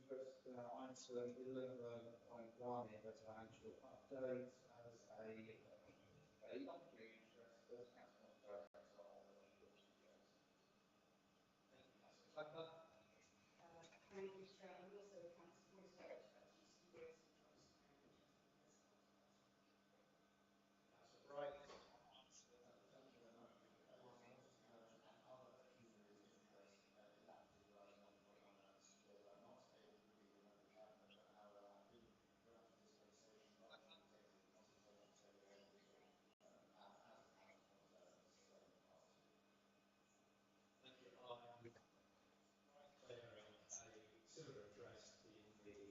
interest item 11.1 in the financial update as a non-being interest as Council Director on the report. Thank you, Councillor Clapper. Thank you, Chair. I'm also a Council Voice Director at HBC Cabinet Trust and interested in this item. Councillor Bright. Thank you very much. Yes, I wanted to know other pecuniary interest in that particular item 11.1 because I'm not able to be a member of Cabinet, but however I do draft a dispensation by which the executive consultation so we're able to as said in the past. Thank you. I'm declaring a similar interest in the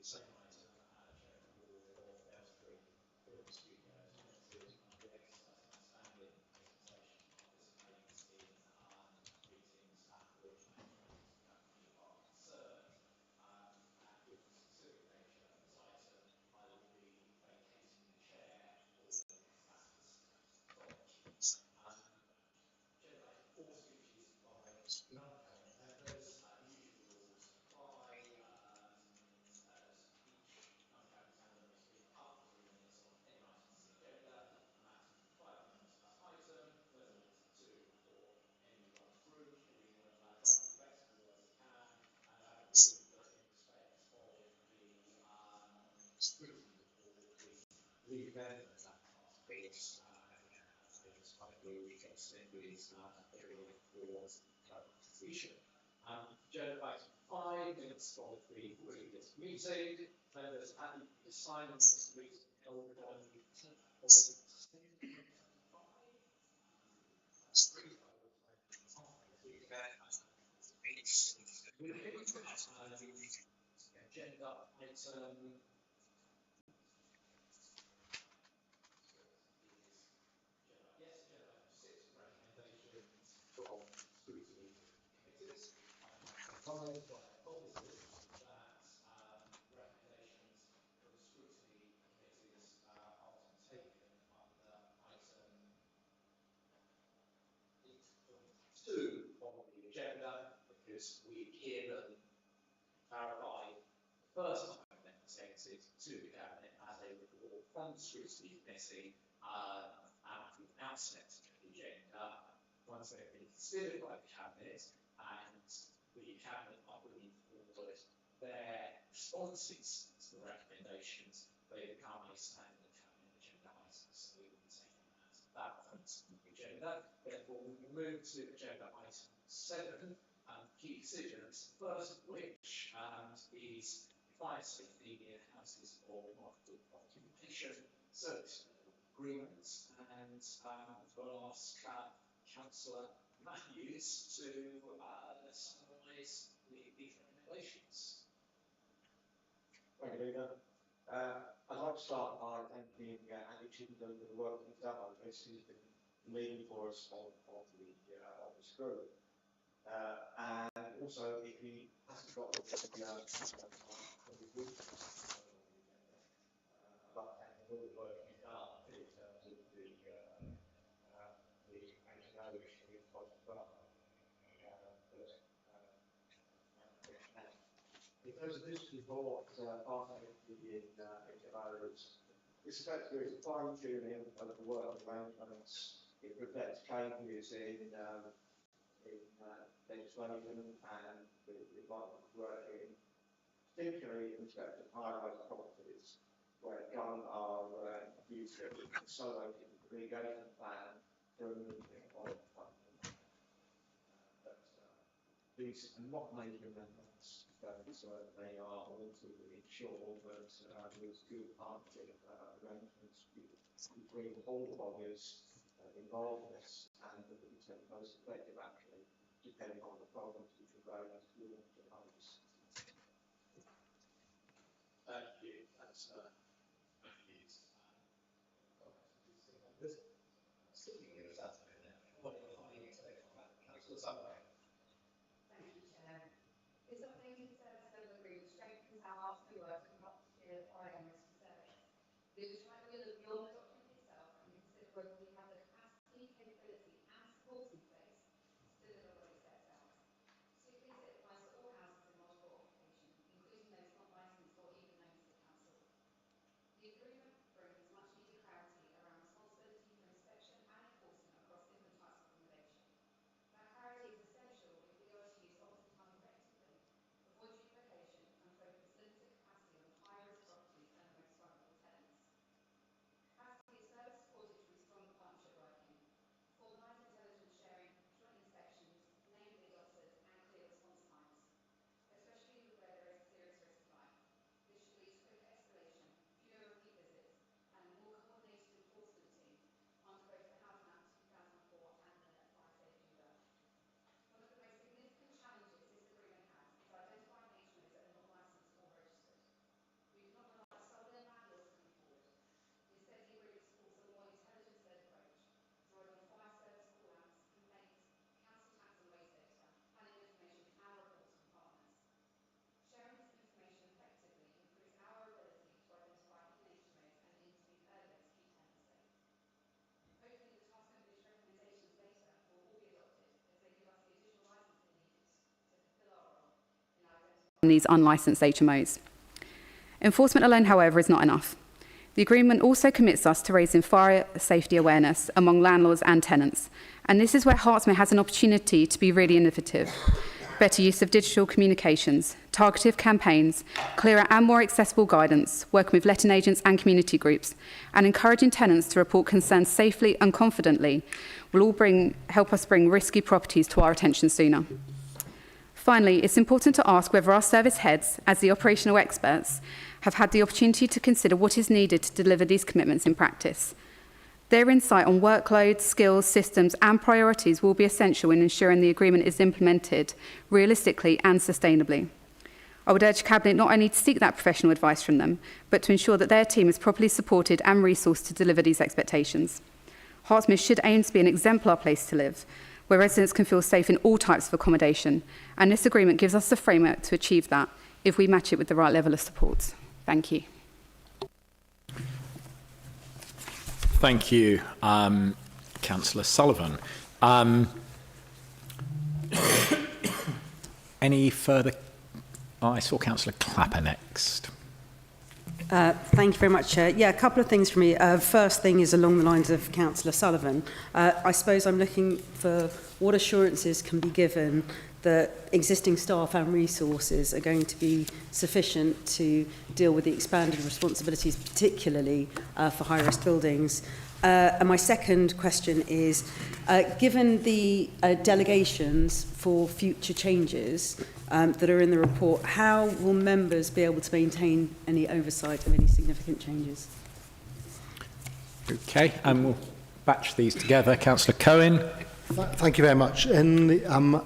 same item at Chair of the Board of Hertsmere Film Studios Limited. I'll be exercising my standing dispensation to participate in meetings at which management of the company are concerned. And given the specific nature of this item, I will be vacating the chair for matters knowledge. Agenda item 4, speeches by non-cabinet members. The usual rules apply. As each non-cabinet member may speak up to 3 minutes on any item on the agenda. A maximum of 5 minutes per item, no more than 2 for any run through. Everyone try to be flexible as they can and have a rule that in respect of the scrutiny report, we leave them at that last bit. Extended period for completion. Agenda item 5, minutes of the previous meeting. Members are happy to sign on this meeting held on the 10th of September 2025. That's great. Agenda item agenda item 6, recommendations from scrutiny committees. I'm advised by officers that recommendations from scrutiny committees are to be taken under item 8.2 on the agenda because we hear them clarify the first time then presented to the Cabinet as a report from the scrutiny committee at the outset of the agenda. Once they've been considered by the Cabinet and the Cabinet are bringing forward their responses to the recommendations, they become a standing Cabinet agenda item. So we will be taking that at that point on the agenda. Therefore, we will move to agenda item 7, key decisions. First of which is fire safety in houses of multiple occupation service agreements, and I'll ask Councillor Matthews to summarise these recommendations. Thank you, Leader. I'd like to start by thanking Andy Chittenden for the work he's done on this. He's been leading for us on this group. And also, if he hasn't got the I'd like to thank all the work he's done in terms of the HMO issue as well. In terms of this report, participated in HMOs, this effectively is a fine-tuning of the work arrangements. It reflects changes in legislation and the environment working, particularly in respect of high-rise properties, where government are used to accelerating the mitigation plan for removing oil funding. These are not major amendments, so they are all to ensure that there's good partnership arrangements between all the bodies involved in this, and that we take the most effective action depending on the problems which arise with the homes. Thank you, Councillor Matthews. Sticking with that a minute, what are you take from that? Councillor Sunday. Thank you, Chair. This updated service level agreement strengthens our arts work in Hertfordshire Fire and Rescue Service. It is right we look beyond the document itself and consider whether we have the capacity, capability and support in place to deliver what it sets out. Particularly as it applies to all houses in multiple occupation, including those not these unlicensed HMOs. Enforcement alone, however, is not enough. The agreement also commits us to raising fire safety awareness among landlords and tenants, and this is where Hertsmere has an opportunity to be really innovative. Better use of digital communications, targeted campaigns, clearer and more accessible guidance, working with letting agents and community groups, and encouraging tenants to report concerns safely and confidently will all help us bring risky properties to our attention sooner. Finally, it's important to ask whether our service heads, as the operational experts, have had the opportunity to consider what is needed to deliver these commitments in practice. Their insight on workload, skills, systems and priorities will be essential in ensuring the agreement is implemented realistically and sustainably. I would urge Cabinet not only to seek that professional advice from them, but to ensure that their team is properly supported and resourced to deliver these expectations. Hertsmere should aim to be an exemplar place to live, where residents can feel safe in all types of accommodation, and this agreement gives us the framework to achieve that if we match it with the right level of support. Thank you. Thank you, Councillor Sullivan. Any further? I saw Councillor Clapper next. Thank you very much, Chair. Yeah, a couple of things from me. First thing is along the lines of Councillor Sullivan. I suppose I'm looking for what assurances can be given that existing staff and resources are going to be sufficient to deal with the expanded responsibilities, particularly for high-risk buildings. And my second question is, given the delegations for future changes that are in the report, how will members be able to maintain any oversight of any significant changes? Okay, and we'll batch these together. Councillor Cohen. Thank you very much. In the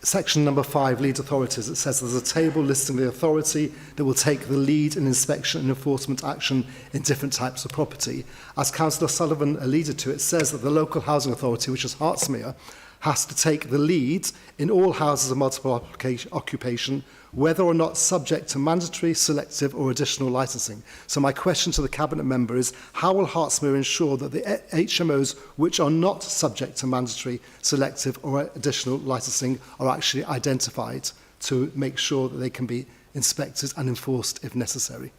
section number 5, lead authorities, it says there's a table listing the authority that will take the lead in inspection and enforcement action in different types of property. As Councillor Sullivan alluded to, it says that the local housing authority, which is Hertsmere, has to take the lead in all houses of multiple occupation, whether or not subject to mandatory, selective or additional licensing. So my question to the Cabinet member is, how will Hertsmere ensure that the HMOs which are not subject to mandatory, selective or additional licensing are actually identified to make sure that they can be inspected and enforced if necessary?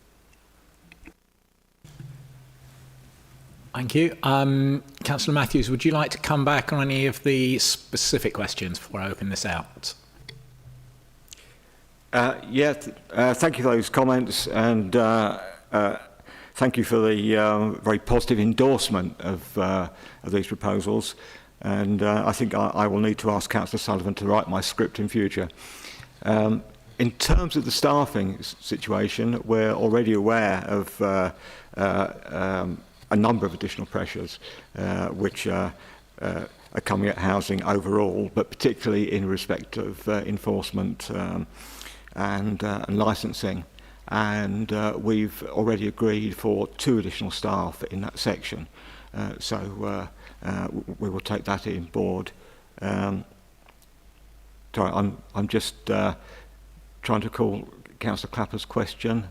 Thank you. Councillor Matthews, would you like to come back on any of the specific questions before I open this out? Thank you for those comments, and thank you for the very positive endorsement of these proposals. And I think I will need to ask Councillor Sullivan to write my script in future. In terms of the staffing situation, we're already aware of a number of additional pressures which are coming at housing overall, but particularly in respect of enforcement and licensing. And we've already agreed for 2 additional staff in that section. So we will take that in board. Sorry, I'm just trying to call Councillor Clapper's question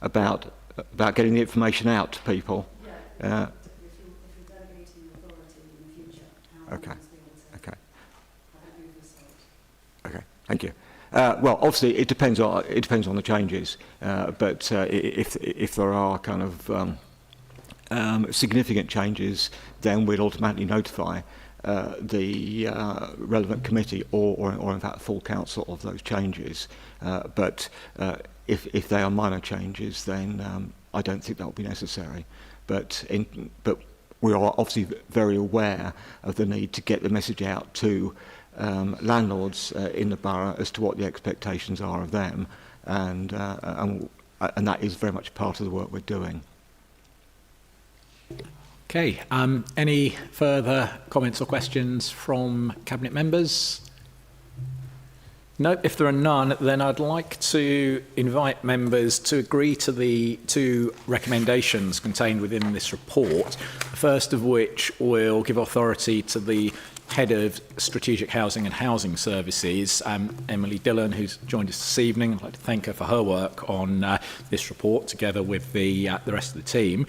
about getting the information out to people. Okay. Thank you. Well, obviously, it depends on the changes, but if there are kind of significant changes, then we'll automatically notify the relevant committee or in fact full council of those changes. But if they are minor changes, then I don't think that will be necessary. But we are obviously very aware of the need to get the message out to landlords in the borough as to what the expectations are of them, and that is very much part of the work we're doing. Okay, any further comments or questions from Cabinet members? No, if there are none, then I'd like to invite members to agree to the 2 recommendations contained within this report, the first of which will give authority to the Head of Strategic Housing and Housing Services, Emily Dillon, who's joined us this evening. I'd like to thank her for her work on this report, together with the rest of the team.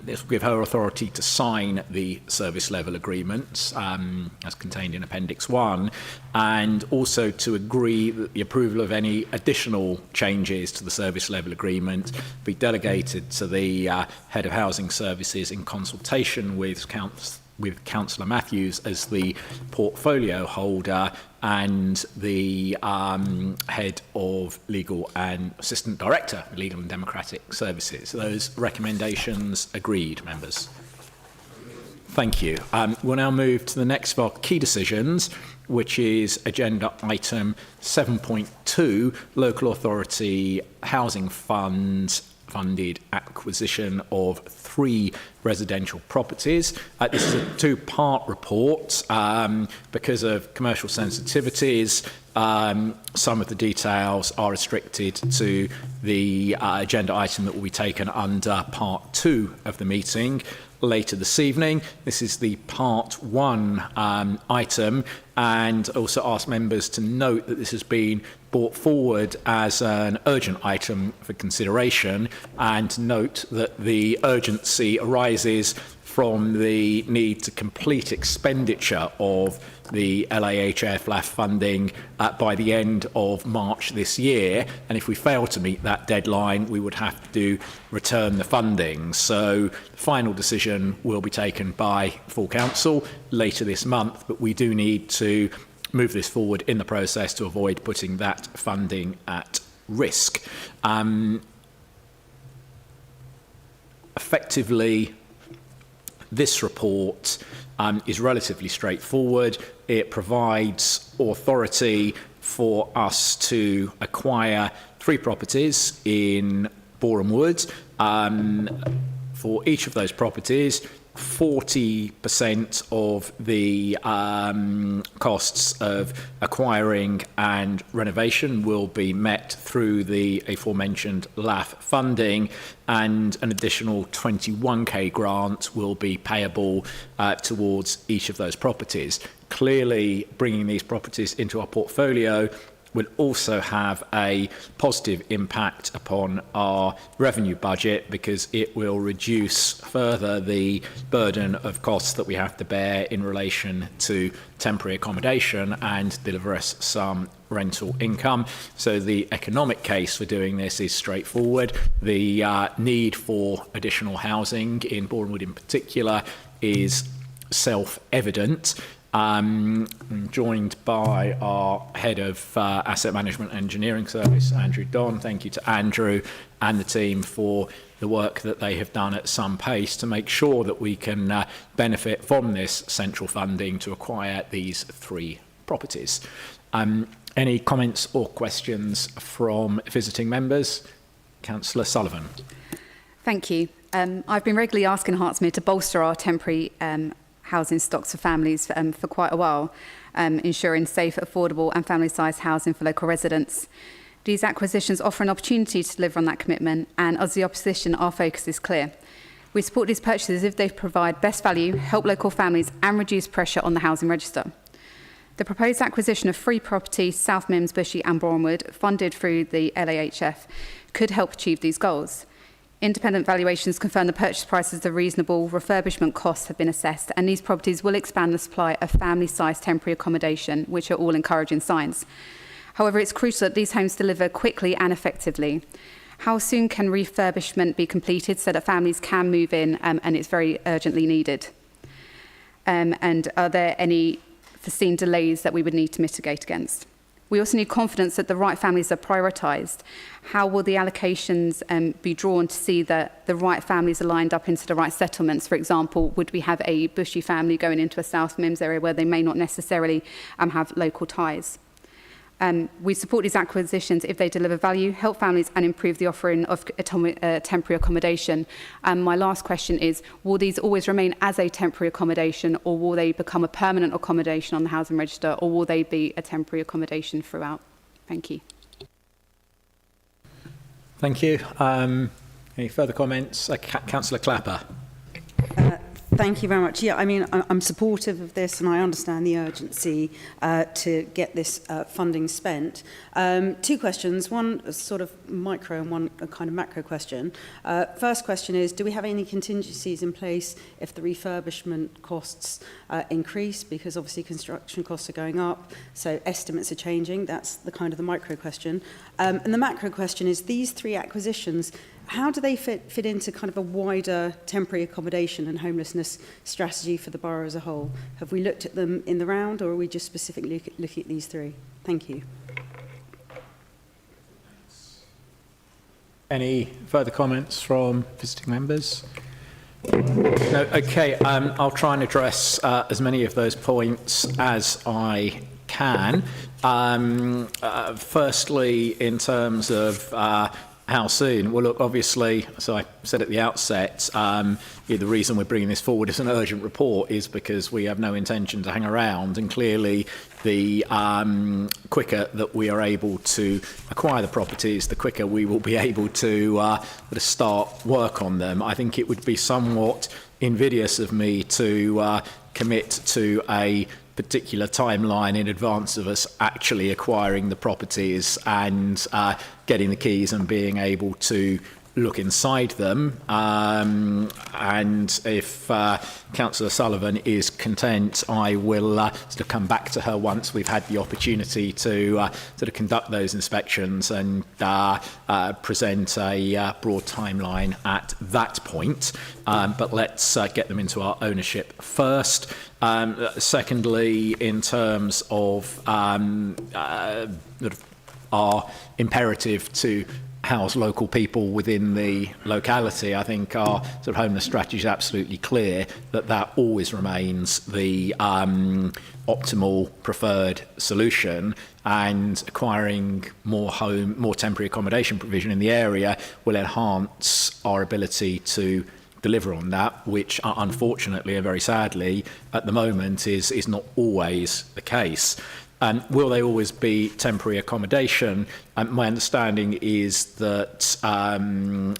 This will give her authority to sign the service level agreements as contained in Appendix 1, and also to agree that the approval of any additional changes to the service level agreement be delegated to the Head of Housing Services in consultation with Councillor Matthews as the portfolio holder and the Head of Legal and Assistant Director of Legal and Democratic Services. Those recommendations agreed, members? Thank you. We'll now move to the next of our key decisions, which is agenda item 7.2, Local Authority Housing Fund funded acquisition of 3 residential properties. This is a 2-part report. Because of commercial sensitivities, some of the details are restricted to the agenda item that will be taken under part 2 of the meeting later this evening. This is the part 1 item, and also ask members to note that this has been brought forward as an urgent item for consideration, and note that the urgency arises from the need to complete expenditure of the LAHF LAF funding by the end of March this year, and if we fail to meet that deadline, we would have to return the funding. So the final decision will be taken by full council later this month, but we do need to move this forward in the process to avoid putting that funding at risk. Effectively, this report is relatively straightforward. It provides authority for us to acquire 3 properties in Boreham Wood. For each of those properties, 40% of the costs of acquiring and renovation will be met through the aforementioned LAF funding, and an additional 21k grant will be payable towards each of those properties. Clearly, bringing these properties into our portfolio will also have a positive impact upon our revenue budget, because it will reduce further the burden of costs that we have to bear in relation to temporary accommodation and deliver us some rental income. So the economic case for doing this is straightforward. The need for additional housing in Boreham Wood in particular is self-evident. I'm joined by our Head of Asset Management and Engineering Service, Andrew Don. Thank you to Andrew and the team for the work that they have done at some pace to make sure that we can benefit from this central funding to acquire these 3 properties. Any comments or questions from visiting members? Councillor Sullivan. Thank you. I've been regularly asking Hertsmere to bolster our temporary housing stocks for families for quite a while, ensuring safe, affordable and family-sized housing for local residents. These acquisitions offer an opportunity to deliver on that commitment, and as the opposition, our focus is clear. We support these purchases if they provide best value, help local families and reduce pressure on the housing register. The proposed acquisition of 3 properties, South Mims, Bushy and Boreham Wood, funded through the LAHF, could help achieve these goals. Independent valuations confirm the purchase prices are reasonable, refurbishment costs have been assessed, and these properties will expand the supply of family-sized temporary accommodation, which are all encouraging signs. However, it's crucial that these homes deliver quickly and effectively. How soon can refurbishment be completed so that families can move in, and it's very urgently needed? And are there any foreseen delays that we would need to mitigate against? We also need confidence that the right families are prioritised. How will the allocations be drawn to see that the right families are lined up into the right settlements? For example, would we have a Bushy family going into a South Mims area where they may not necessarily have local ties? We support these acquisitions if they deliver value, help families and improve the offering of temporary accommodation. My last question is, will these always remain as a temporary accommodation, or will they become a permanent accommodation on the housing register, or will they be a temporary accommodation throughout? Thank you. Thank you. Any further comments? Councillor Clapper. Thank you very much. Yeah, I mean, I'm supportive of this and I understand the urgency to get this funding spent. Two questions, one sort of micro and one a kind of macro question. First question is, do we have any contingencies in place if the refurbishment costs increase? Because obviously construction costs are going up, so estimates are changing. That's the kind of the micro question. And the macro question is, these three acquisitions, how do they fit into kind of a wider temporary accommodation and homelessness strategy for the borough as a whole? Have we looked at them in the round, or are we just specifically looking at these three? Thank you. Any further comments from visiting members? No, okay, I'll try and address as many of those points as I can. Firstly, in terms of how soon? Well, look, obviously, so I said at the outset, the reason we're bringing this forward as an urgent report is because we have no intention to hang around, and clearly the quicker that we are able to acquire the properties, the quicker we will be able to start work on them. I think it would be somewhat invidious of me to commit to a particular timeline in advance of us actually acquiring the properties and getting the keys and being able to look inside them. And if Councillor Sullivan is content, I will sort of come back to her once we've had the opportunity to sort of conduct those inspections and present a broad timeline at that point. But let's get them into our ownership first. Secondly, in terms of our imperative to house local people within the locality, I think our sort of homeless strategy is absolutely clear that always remains the optimal preferred solution, and acquiring more temporary accommodation provision in the area will enhance our ability to deliver on that, which unfortunately and very sadly at the moment is not always the case. Will they always be temporary accommodation? My understanding is that one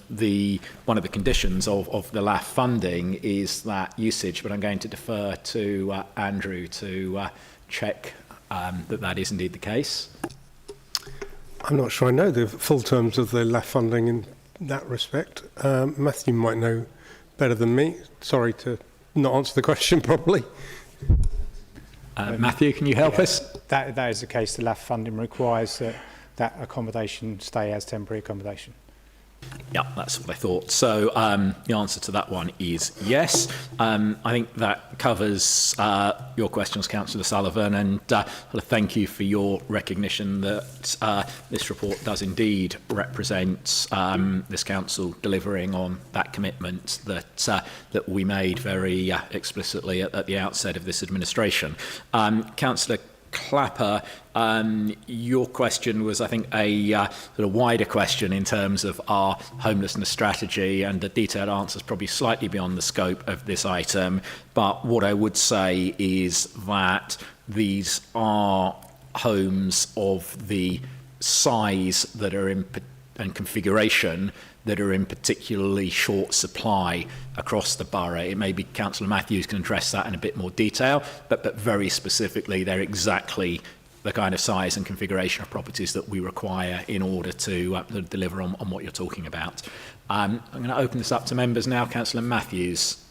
of the conditions of the LAF funding is that usage, but I'm going to defer to Andrew to check that is indeed the case. I'm not sure I know the full terms of the LAF funding in that respect. Matthew might know better than me. Sorry to not answer the question properly. Matthew, can you help us? That is the case. The LAF funding requires that accommodation stay as temporary accommodation. Yeah, that's what I thought. So the answer to that one is yes. I think that covers your questions, Councillor Sullivan, and thank you for your recognition that this report does indeed represent this council delivering on that commitment that we made very explicitly at the outset of this administration. Councillor Clapper, your question was, I think, a sort of wider question in terms of our homelessness strategy, and the detailed answer is probably slightly beyond the scope of this item. But what I would say is that these are homes of the size that are in and configuration that are in particularly short supply across the borough. It may be Councillor Matthews can address that in a bit more detail, but very specifically, they're exactly the kind of size and configuration of properties that we require in order to deliver on what you're talking about. I'm going to open this up to members now. Councillor Matthews.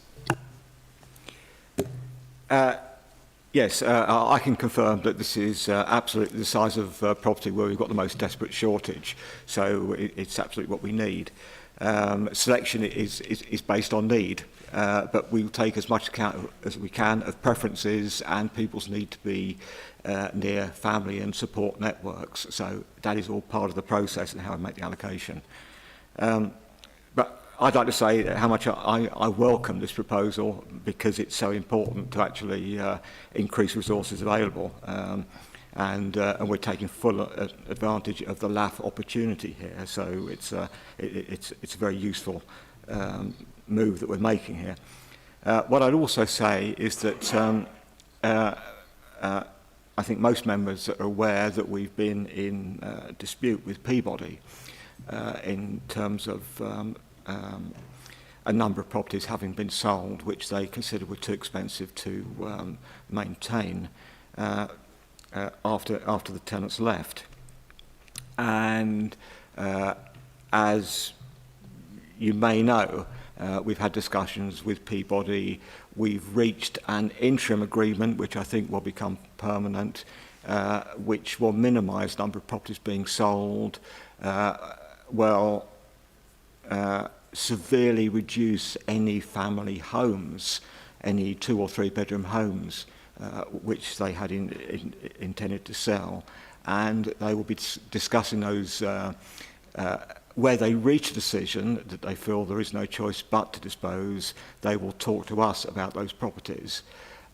Yes, I can confirm that this is absolutely the size of property where we've got the most desperate shortage. So it's absolutely what we need. Selection is based on need, but we will take as much account as we can of preferences and people's need to be near family and support networks. So that is all part of the process and how I make the allocation. But I'd like to say how much I welcome this proposal, because it's so important to actually increase resources available, and we're taking full advantage of the LAF opportunity here. So it's a very useful move that we're making here. What I'd also say is that I think most members are aware that we've been in dispute with Peabody in terms of a number of properties having been sold which they considered were too expensive to maintain after the tenants left. And as you may know, we've had discussions with Peabody. We've reached an interim agreement, which I think will become permanent, which will minimise the number of properties being sold, severely reduce any family homes, any 2 or 3 bedroom homes, which they had intended to sell. And they will be discussing those where they reach a decision that they feel there is no choice but to dispose. They will talk to us about those properties,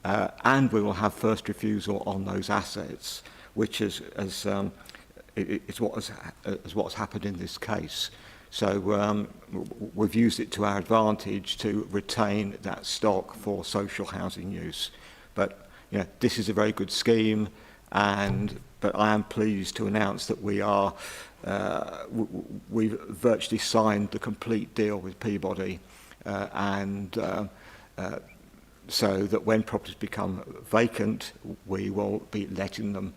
and we will have first refusal on those assets, which is what has happened in this case. So we've used it to our advantage to retain that stock for social housing use. But this is a very good scheme, but I am pleased to announce that we've virtually signed the complete deal with Peabody, so that when properties become vacant, we will be letting them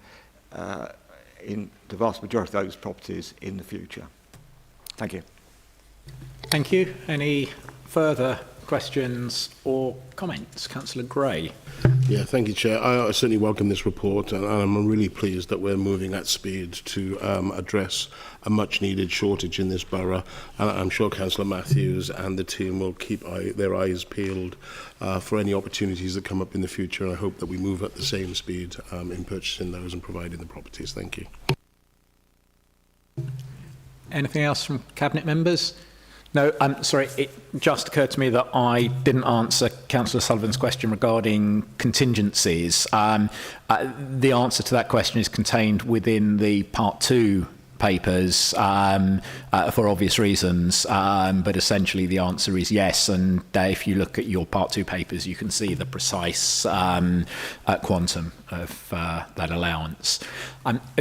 in the vast majority of those properties in the future. Thank you. Thank you. Any further questions or comments? Councillor Gray. Yeah, thank you, Chair. I certainly welcome this report, and I'm really pleased that we're moving at speed to address a much-needed shortage in this borough. And I'm sure Councillor Matthews and the team will keep their eyes peeled for any opportunities that come up in the future, and I hope that we move at the same speed in purchasing those and providing the properties. Thank you. Anything else from Cabinet members? No, I'm sorry, it just occurred to me that I didn't answer Councillor Sullivan's question regarding contingencies. The answer to that question is contained within the Part 2 papers for obvious reasons, but essentially the answer is yes, and if you look at your Part 2 papers you can see the precise quantum of that allowance.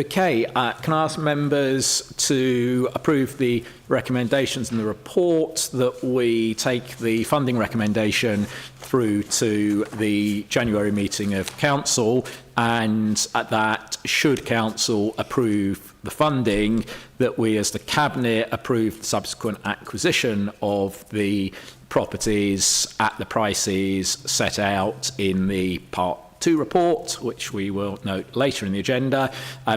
Can I ask members to approve the recommendations in the report, that we take the funding recommendation through to the January meeting of Council, and that should Council approve the funding, that we as the Cabinet approve the subsequent acquisition of the properties at the prices set out in the Part 2 report, which we will note later in the agenda.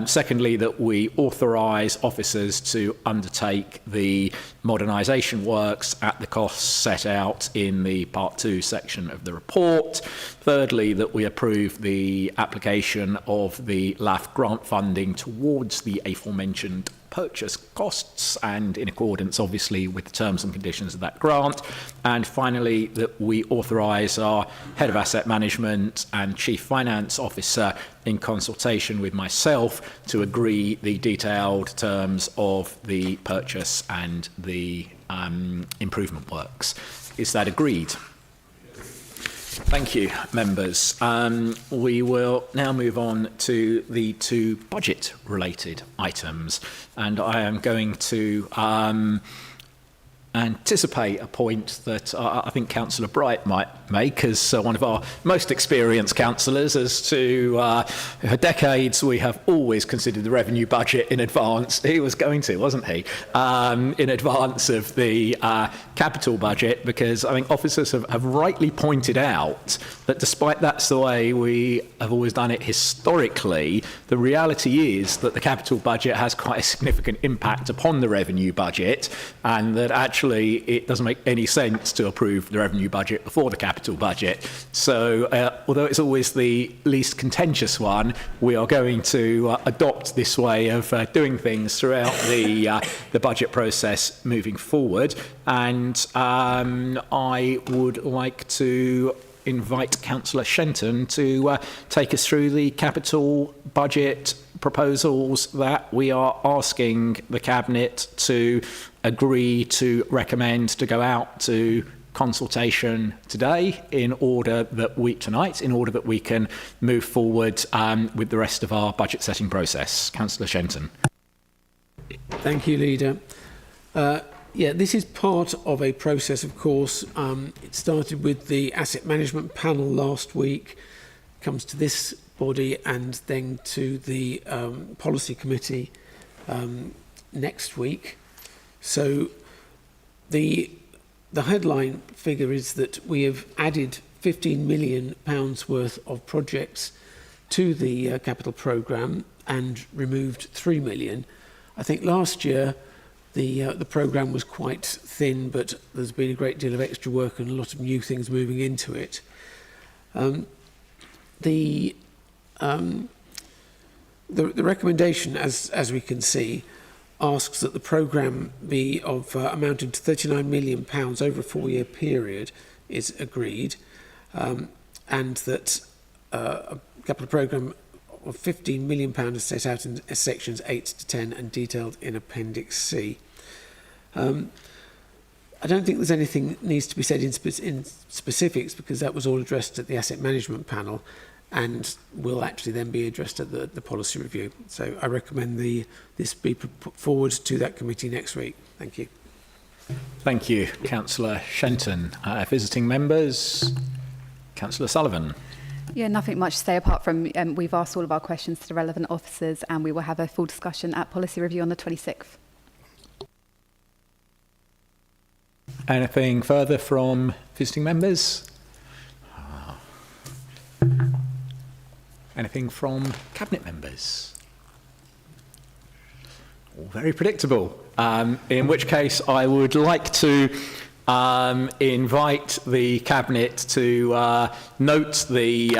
Secondly, that we authorise officers to undertake the modernisation works at the costs set out in the Part 2 section of the report. Thirdly, that we approve the application of the LAF grant funding towards the aforementioned purchase costs, and in accordance obviously with the terms and conditions of that grant. And finally, that we authorise our Head of Asset Management and Chief Finance Officer, in consultation with myself, to agree the detailed terms of the purchase and the improvement works. Is that agreed? Thank you, members. We will now move on to the 2 budget-related items, and I am going to anticipate a point that I think Councillor Bright might make as one of our most experienced councillors. As to for decades, we have always considered the revenue budget in advance. He was going to, wasn't he? In advance of the capital budget, because I think officers have rightly pointed out that despite that's the way we have always done it historically, the reality is that the capital budget has quite a significant impact upon the revenue budget, and that actually it doesn't make any sense to approve the revenue budget before the capital budget. So although it's always the least contentious one, we are going to adopt this way of doing things throughout the budget process moving forward. And I would like to invite Councillor Shenton to take us through the capital budget proposals that we are asking the Cabinet to agree to recommend to go out to consultation today, in order that we can move forward with the rest of our budget setting process. Councillor Shenton. Thank you, Leader. Yeah, this is part of a process, of course. It started with the asset management panel last week, comes to this body and then to the policy committee next week. So the headline figure is that we have added £15 million worth of projects to the capital programme and removed £3 million. I think last year the programme was quite thin, but there's been a great deal of extra work and a lot of new things moving into it. The recommendation, as we can see, asks that the programme be of amounting to £39 million over a 4-year period is agreed, and that a capital programme of £15 million is set out in sections 8 to 10 and detailed in Appendix C. I don't think there's anything that needs to be said in specifics, because that was all addressed at the asset management panel and will actually then be addressed at the policy review. So I recommend this be put forward to that committee next week. Thank you. Thank you, Councillor Shenton. Visiting members, Councillor Sullivan. Yeah, nothing much to say apart from we've asked all of our questions to the relevant officers, and we will have a full discussion at policy review on the 26th. Anything further from visiting members? Anything from Cabinet members? All very predictable. In which case I would like to invite the Cabinet to note the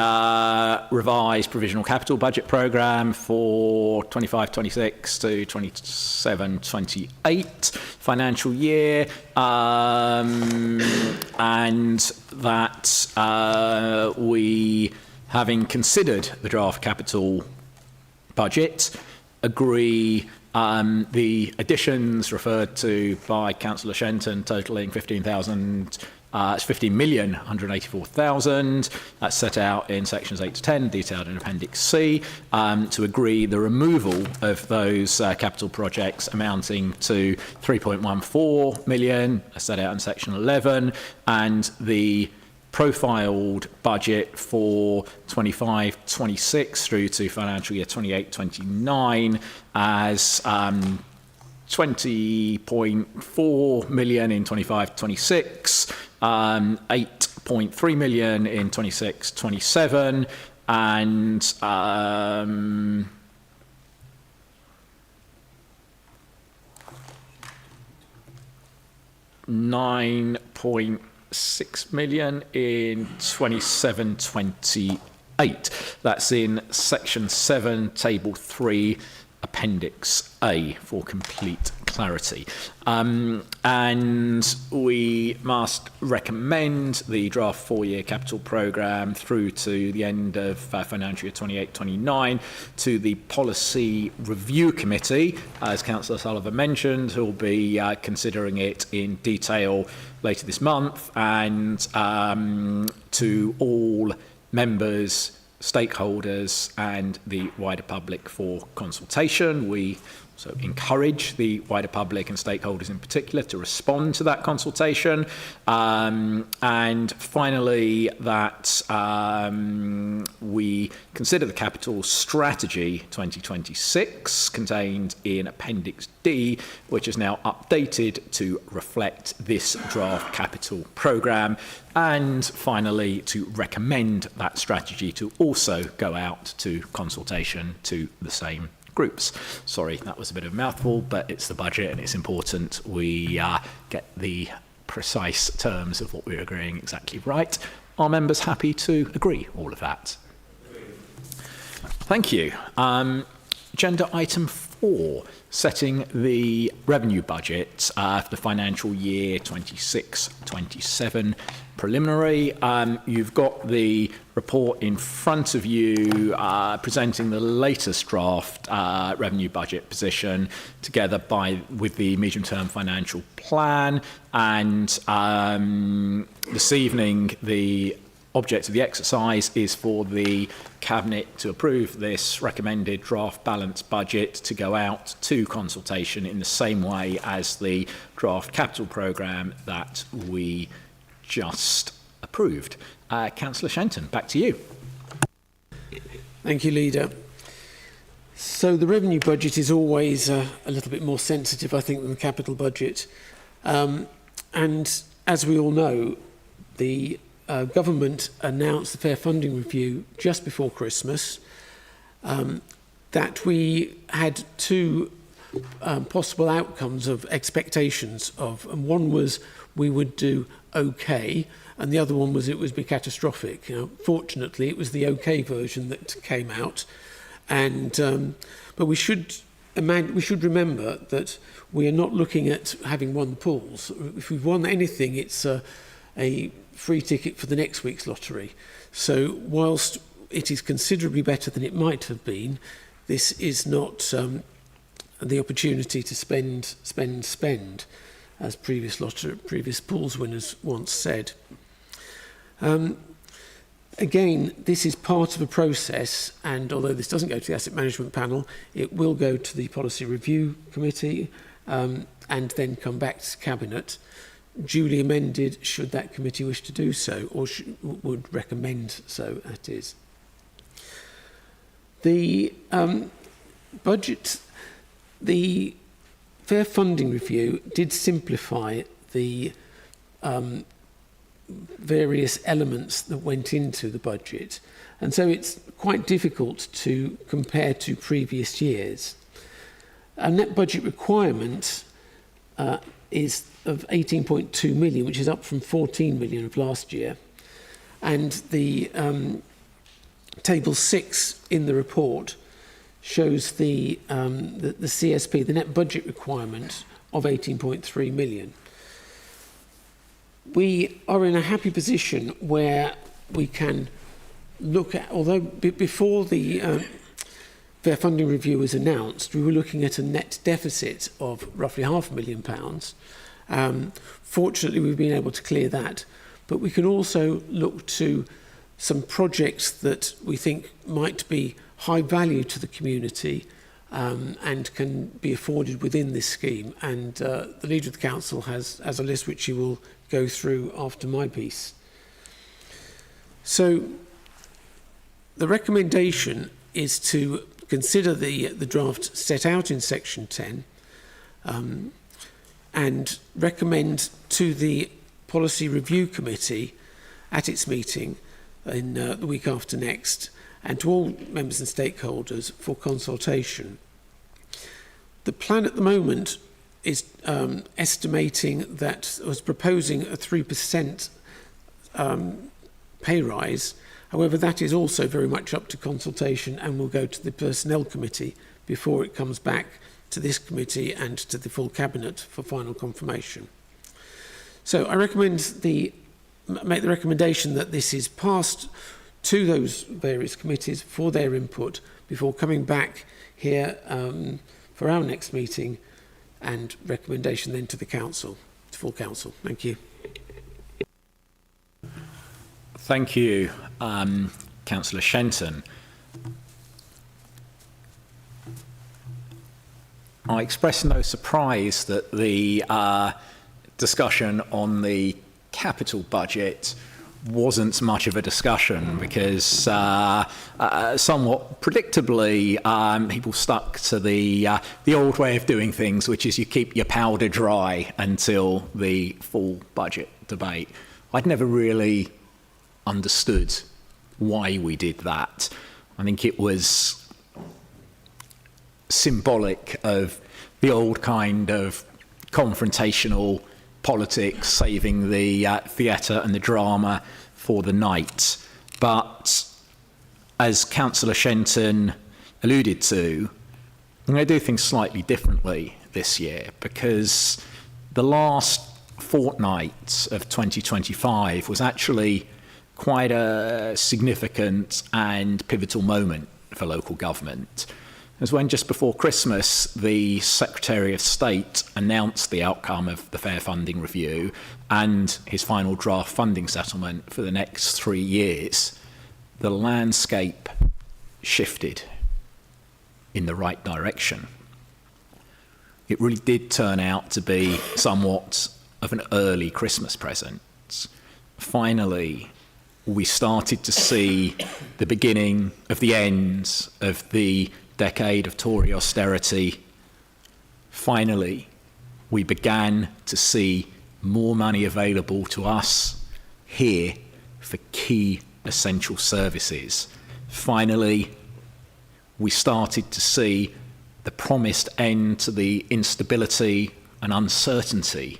revised provisional capital budget programme for 25-26 to 27-28 financial year, and that we, having considered the draft capital budget, agree the additions referred to by Councillor Shenton totalling 15,184,000. That's set out in sections 8 to 10, detailed in Appendix C, to agree the removal of those capital projects amounting to 3.14 million, set out in section 11, and the profiled budget for 25-26 through to financial year 28-29 as 20.4 million in 25-26, 8.3 million in 26-27, and 9.6 million in 27-28. That's in section 7, table 3, appendix A, for complete clarity. And we must recommend the draft 4-year capital programme through to the end of financial year 28-29 to the policy review committee, as Councillor Sullivan mentioned, who will be considering it in detail later this month, and to all members, stakeholders and the wider public for consultation. We also encourage the wider public and stakeholders in particular to respond to that consultation. And finally, that we consider the capital strategy 2026 contained in Appendix D, which is now updated to reflect this draft capital programme. And finally, to recommend that strategy to also go out to consultation to the same groups. Sorry, that was a bit of a mouthful, but it's the budget and it's important we get the precise terms of what we're agreeing exactly right. Are members happy to agree all of that? Thank you. Agenda item 4, setting the revenue budget for the financial year 26-27 preliminary. You've got the report in front of you presenting the latest draft revenue budget position together with the medium-term financial plan, and this evening the object of the exercise is for the Cabinet to approve this recommended draft balanced budget to go out to consultation in the same way as the draft capital programme that we just approved. Councillor Shenton, back to you. Thank you, Leader. So the revenue budget is always a little bit more sensitive, I think, than the capital budget. And as we all know, the government announced the Fair Funding Review just before Christmas, that we had two possible outcomes of expectations of, and one was we would do okay, and the other one was it would be catastrophic. Fortunately, it was the okay version that came out, and but we should remember that we are not looking at having won the pools. If we've won anything, it's a free ticket for the next week's lottery. So whilst it is considerably better than it might have been, this is not the opportunity to spend, as previous pools winners once said. Again, this is part of a process, and although this doesn't go to the Asset Management Panel, it will go to the Policy Review Committee and then come back to Cabinet, duly amended should that committee wish to do so, or would recommend so, that is. The budget, the Fair Funding Review did simplify the various elements that went into the budget, and so it's quite difficult to compare to previous years. A net budget requirement is of 18.2 million, which is up from 14 million of last year, and the table 6 in the report shows the CSP, the net budget requirement of 18.3 million. We are in a happy position where we can look at, although before the Fair Funding Review was announced, we were looking at a net deficit of roughly £500,000. Fortunately, we've been able to clear that, but we can also look to some projects that we think might be high value to the community and can be afforded within this scheme. And the Leader of the Council has a list which he will go through after my piece. So the recommendation is to consider the draft set out in section 10 and recommend to the Policy Review Committee at its meeting in the week after next, and to all members and stakeholders for consultation. The plan at the moment is estimating that, was proposing a 3% pay rise. However, that is also very much up to consultation and will go to the Personnel Committee before it comes back to this committee and to the full Cabinet for final confirmation. So I make the recommendation that this is passed to those various committees for their input before coming back here for our next meeting, and recommendation then to the Council, to full Council. Thank you. Thank you, Councillor Shenton. I express no surprise that the discussion on the capital budget wasn't much of a discussion, because somewhat predictably people stuck to the old way of doing things, which is you keep your powder dry until the full budget debate. I'd never really understood why we did that. I think it was symbolic of the old kind of confrontational politics, saving the theatre and the drama for the night. But as Councillor Shenton alluded to, I'm going to do things slightly differently this year, because the last fortnight of 2025 was actually quite a significant and pivotal moment for local government. was when just before Christmas, the Secretary of State announced the outcome of the Fair Funding Review and his final draft funding settlement for the next 3 years. The landscape shifted in the right direction. It really did turn out to be somewhat of an early Christmas present. Finally, we started to see the beginning of the end of the decade of Tory austerity. Finally, we began to see more money available to us here for key essential services. Finally, we started to see the promised end to the instability and uncertainty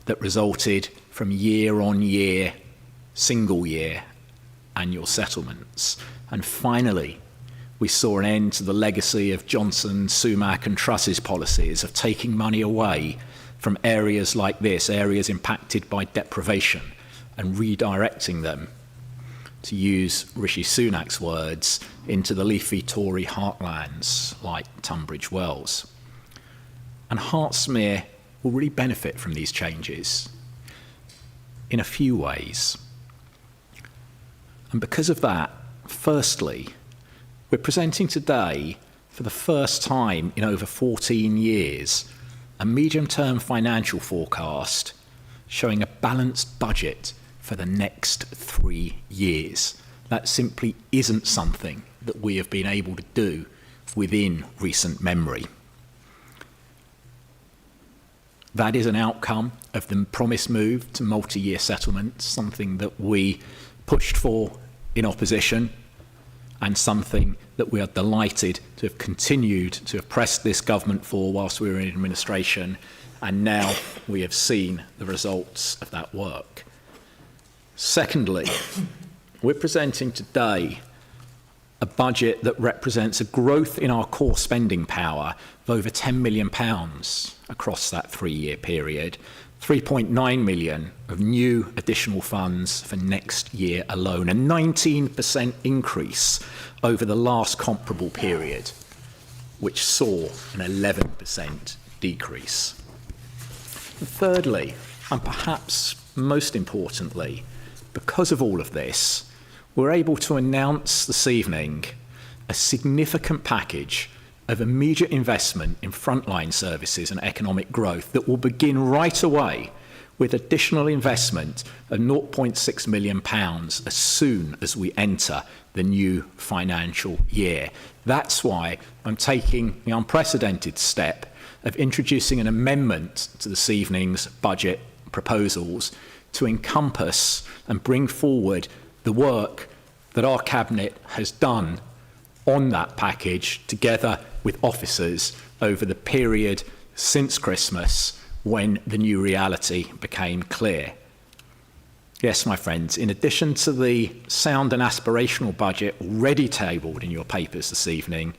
that resulted from year-on-year, single-year annual settlements. And finally, we saw an end to the legacy of Johnson, Sumak and Truss's policies of taking money away from areas like this, areas impacted by deprivation, and redirecting them, to use Rishi Sunak's words, into the leafy Tory heartlands like Tunbridge Wells. And Hertsmere will really benefit from these changes in a few ways. And because of that, firstly, we're presenting today, for the first time in over 14 years, a medium-term financial forecast showing a balanced budget for the next 3 years. That simply isn't something that we have been able to do within recent memory. That is an outcome of the promised move to multi-year settlements, something that we pushed for in opposition, and something that we are delighted to have continued to have pressed this government for whilst we were in administration, and now we have seen the results of that work. Secondly, we're presenting today a budget that represents a growth in our core spending power of over £10 million across that 3-year period, 3.9 million of new additional funds for next year alone, a 19% increase over the last comparable period, which saw an 11% decrease. And thirdly, and perhaps most importantly, because of all of this, we're able to announce this evening a significant package of immediate investment in frontline services and economic growth that will begin right away with additional investment of £0.6 million as soon as we enter the new financial year. That's why I'm taking the unprecedented step of introducing an amendment to this evening's budget proposals to encompass and bring forward the work that our Cabinet has done on that package together with officers over the period since Christmas when the new reality became clear. Yes, my friends, in addition to the sound and aspirational budget already tabled in your papers this evening,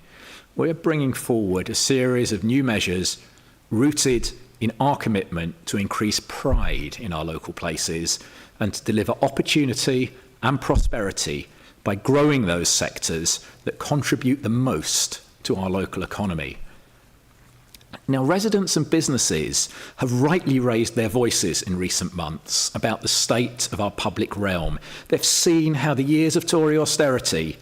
we're bringing forward a series of new measures rooted in our commitment to increase pride in our local places and to deliver opportunity and prosperity by growing those sectors that contribute the most to our local economy. Now, residents and businesses have rightly raised their voices in recent months about the state of our public realm. They've seen how the years of Tory austerity,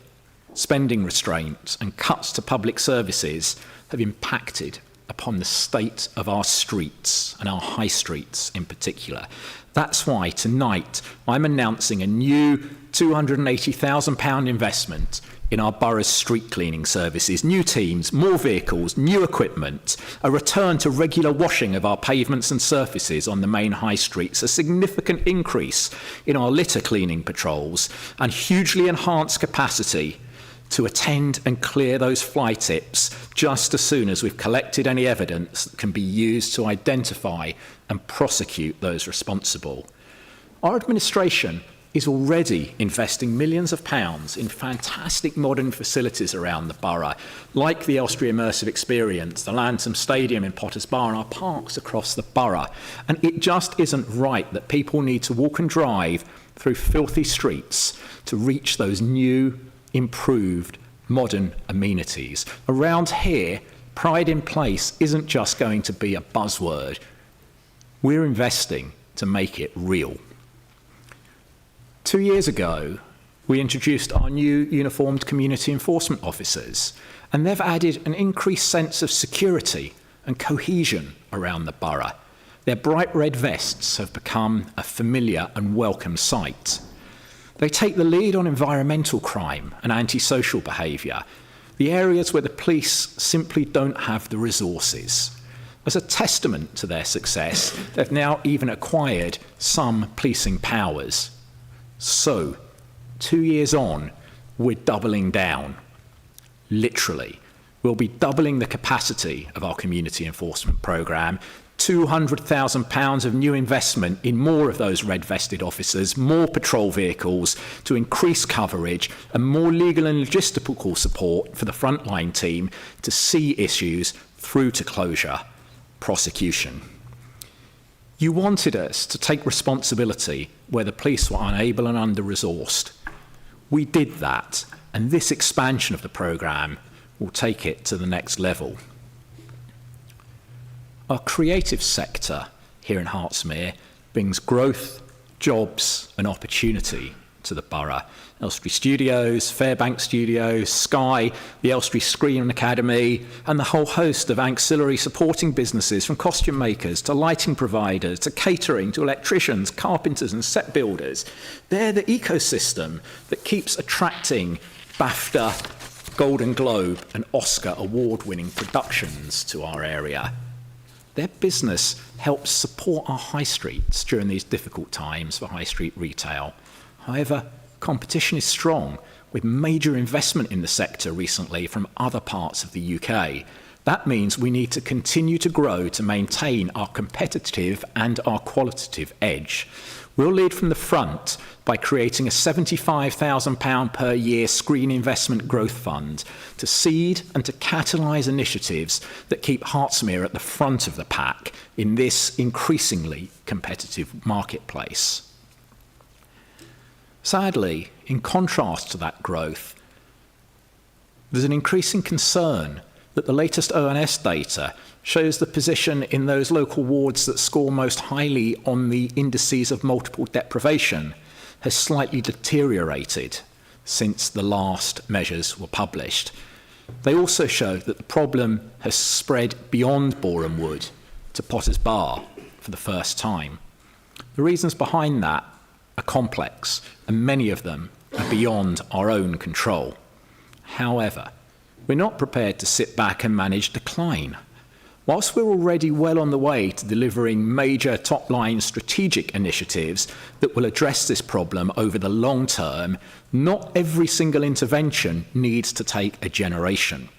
spending restraint and cuts to public services have impacted upon the state of our streets and our high streets in particular. That's why tonight I'm announcing a new £280,000 investment in our borough's street cleaning services, new teams, more vehicles, new equipment, a return to regular washing of our pavements and surfaces on the main high streets, a significant increase in our litter cleaning patrols, and hugely enhanced capacity to attend and clear those fly tips just as soon as we've collected any evidence that can be used to identify and prosecute those responsible. Our administration is already investing millions of pounds in fantastic modern facilities around the borough, like the Elstree Immersive Experience, the Lantham Stadium in Potters Bar, and our parks across the borough. And it just isn't right that people need to walk and drive through filthy streets to reach those new, improved modern amenities. Around here, pride in place isn't just going to be a buzzword. We're investing to make it real. 2 years ago, we introduced our new uniformed community enforcement officers, and they've added an increased sense of security and cohesion around the borough. Their bright red vests have become a familiar and welcome sight. They take the lead on environmental crime and antisocial behaviour, the areas where the police simply don't have the resources. As a testament to their success, they've now even acquired some policing powers. So, 2 years on, we're doubling down. Literally. We'll be doubling the capacity of our community enforcement programme, £200,000 of new investment in more of those red-vested officers, more patrol vehicles to increase coverage, and more legal and logistical support for the frontline team to see issues through to closure, prosecution. You wanted us to take responsibility where the police were unable and under-resourced. We did that, and this expansion of the programme will take it to the next level. Our creative sector here in Hertsmere brings growth, jobs and opportunity to the borough. Elstree Studios, Fairbank Studios, Sky, the Elstree Screen Academy, and the whole host of ancillary supporting businesses, from costume makers to lighting providers to catering to electricians, carpenters and set builders. They're the ecosystem that keeps attracting BAFTA, Golden Globe and Oscar award-winning productions to our area. Their business helps support our high streets during these difficult times for high street retail. However, competition is strong, with major investment in the sector recently from other parts of the UK. That means we need to continue to grow to maintain our competitive and our qualitative edge. We'll lead from the front by creating a £75,000 per year screen investment growth fund to seed and to catalyse initiatives that keep Hertsmere at the front of the pack in this increasingly competitive marketplace. Sadly, in contrast to that growth, there's an increasing concern that the latest ONS data shows the position in those local wards that score most highly on the indices of multiple deprivation has slightly deteriorated since the last measures were published. They also show that the problem has spread beyond Boreham Wood to Potters Bar for the first time. The reasons behind that are complex, and many of them are beyond our own control. However, we're not prepared to sit back and manage decline. Whilst we're already well on the way to delivering major top-line strategic initiatives that will address this problem over the long term, not every single intervention needs to take a generation.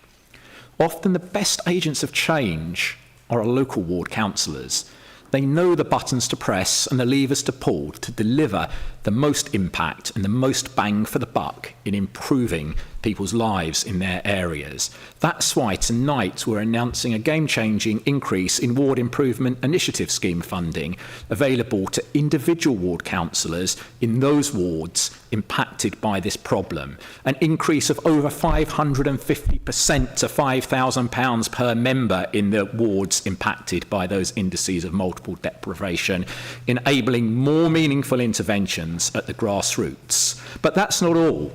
Often the best agents of change are our local ward councillors. They know the buttons to press and the levers to pull to deliver the most impact and the most bang for the buck in improving people's lives in their areas. That's why tonight we're announcing a game-changing increase in Ward Improvement Initiative Scheme funding available to individual ward councillors in those wards impacted by this problem. An increase of over 550% to £5,000 per member in the wards impacted by those indices of multiple deprivation, enabling more meaningful interventions at the grassroots. But that's not all.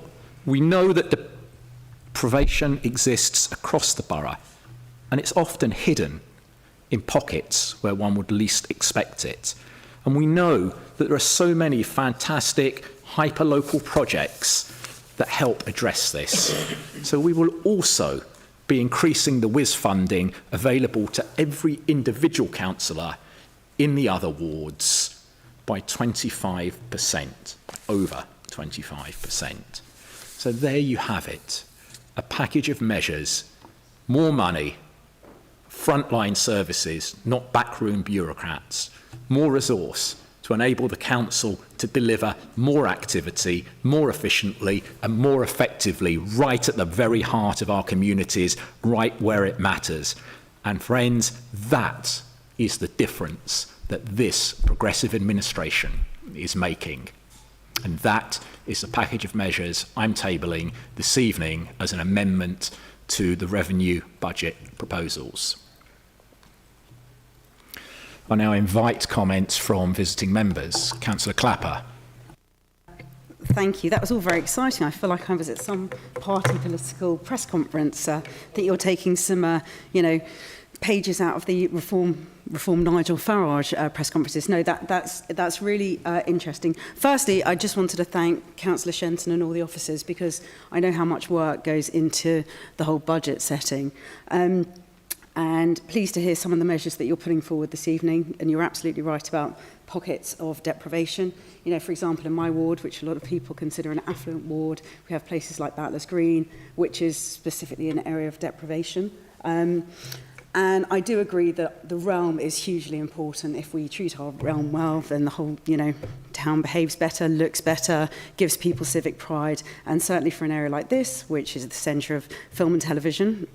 We know that deprivation exists across the borough, and it's often hidden in pockets where one would least expect it. And we know that there are so many fantastic hyper-local projects that help address this. So we will also be increasing the WIS funding available to every individual councillor in the other wards by 25%, over 25%. So there you have it, a package of measures, more money, frontline services, not backroom bureaucrats, more resource to enable the council to deliver more activity, more efficiently and more effectively right at the very heart of our communities, right where it matters. And friends, that is the difference that this progressive administration is making. And that is the package of measures I'm tabling this evening as an amendment to the revenue budget proposals. I now invite comments from visiting members. Councillor Clapper. Thank you. That was all very exciting. I feel like I was at some party political press conference. That you're taking some, pages out of the Reform Nigel Farage press conferences. No, that's really interesting. Firstly, I just wanted to thank Councillor Shenton and all the officers, because I know how much work goes into the whole budget setting. And pleased to hear some of the measures that you're putting forward this evening. And you're absolutely right about pockets of deprivation. For example, in my ward, which a lot of people consider an affluent ward, we have places like Batlers Green, which is specifically an area of deprivation. And I do agree that the realm is hugely important. If we treat our realm well, then the whole, town behaves better, looks better, gives people civic pride. And certainly for an area like this, which is the centre of film and television,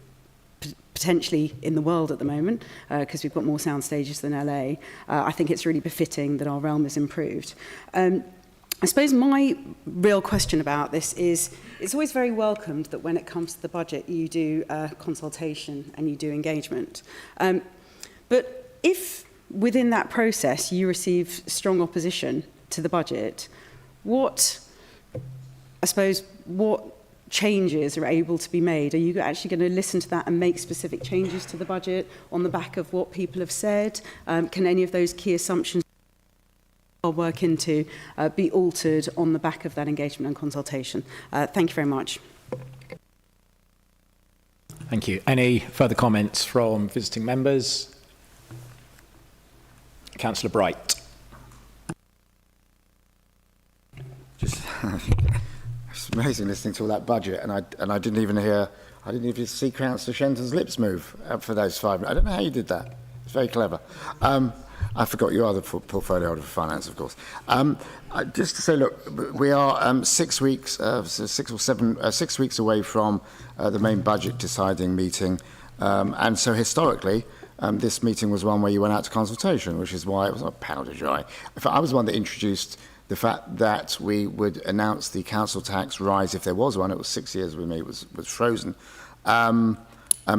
potentially in the world at the moment, because we've got more sound stages than LA, I think it's really befitting that our realm is improved. I suppose my real question about this is, it's always very welcomed that when it comes to the budget, you do consultation and you do engagement. But if within that process you receive strong opposition to the budget, what changes are able to be made? Are you actually going to listen to that and make specific changes to the budget on the back of what people have said? Can any of those key assumptions I'll work into be altered on the back of that engagement and consultation? Thank you very much. Thank you. Any further comments from visiting members? Councillor Bright. It's amazing listening to all that budget, and I didn't even see Councillor Shenton's lips move for those 5 minutes. I don't know how you did that. It's very clever. I forgot you are the portfolio holder for finance, of course. Just to say, look, we are 6 weeks, 6 weeks away from the main budget deciding meeting, and so historically, this meeting was one where you went out to consultation, which is why it was not powder dry. In fact, I was the one that introduced the fact that we would announce the council tax rise, if there was one. It was 6 years with me, it was frozen.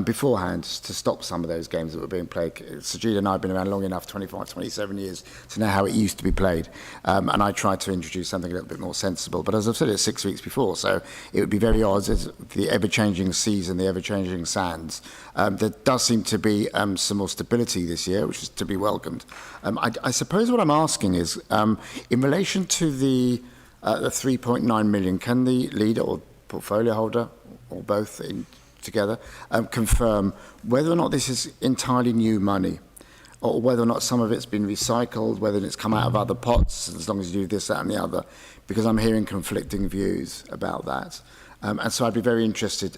Beforehand, to stop some of those games that were being played. Sajid and I have been around long enough, 25, 27 years, to know how it used to be played. And I tried to introduce something a little bit more sensible. But as I've said, it's 6 weeks before, so it would be very odd, as the ever-changing seas and the ever-changing sands. There does seem to be some more stability this year, which is to be welcomed. I suppose what I'm asking is, in relation to the 3.9 million, can the leader or portfolio holder, or both together, confirm whether or not this is entirely new money, or whether or not some of it's been recycled, whether it's come out of other pots, as long as you do this, that and the other, because I'm hearing conflicting views about that. And so I'd be very interested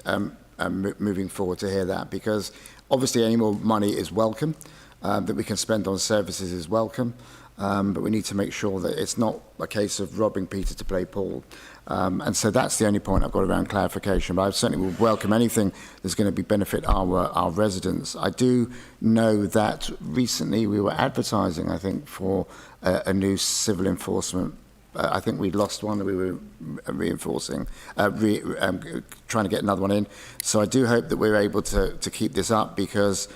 moving forward to hear that, because obviously any more money is welcome, that we can spend on services is welcome, but we need to make sure that it's not a case of robbing Peter to play Paul. And so that's the only point I've got around clarification, but I certainly would welcome anything that's going to benefit our residents. I do know that recently we were advertising, I think, for a new civil enforcement. I think we'd lost one, we were reinforcing, trying to get another one in. So I do hope that we're able to keep this up, because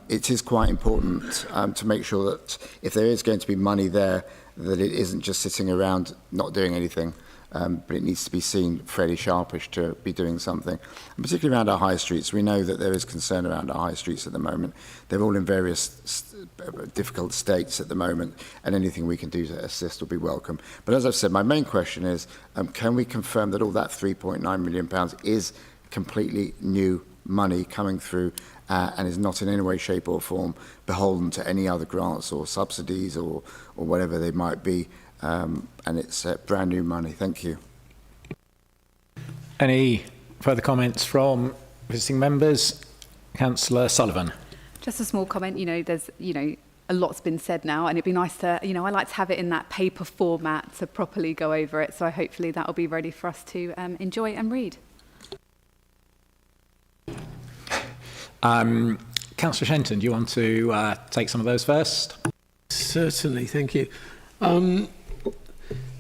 it is quite important to make sure that if there is going to be money there, that it isn't just sitting around not doing anything. But it needs to be seen fairly sharpish to be doing something. And particularly around our high streets, we know that there is concern around our high streets at the moment. They're all in various difficult states at the moment, and anything we can do to assist will be welcome. But as I've said, my main question is, can we confirm that all that £3.9 million is completely new money coming through and is not in any way, shape or form beholden to any other grants or subsidies or whatever they might be? And it's brand new money. Thank you. Any further comments from visiting members? Councillor Sullivan. Just a small comment. There's a lot's been said now, and it'd be nice to I like to have it in that paper format to properly go over it. So hopefully that will be ready for us to enjoy and read. Councillor Shenton, do you want to take some of those first? Certainly, thank you.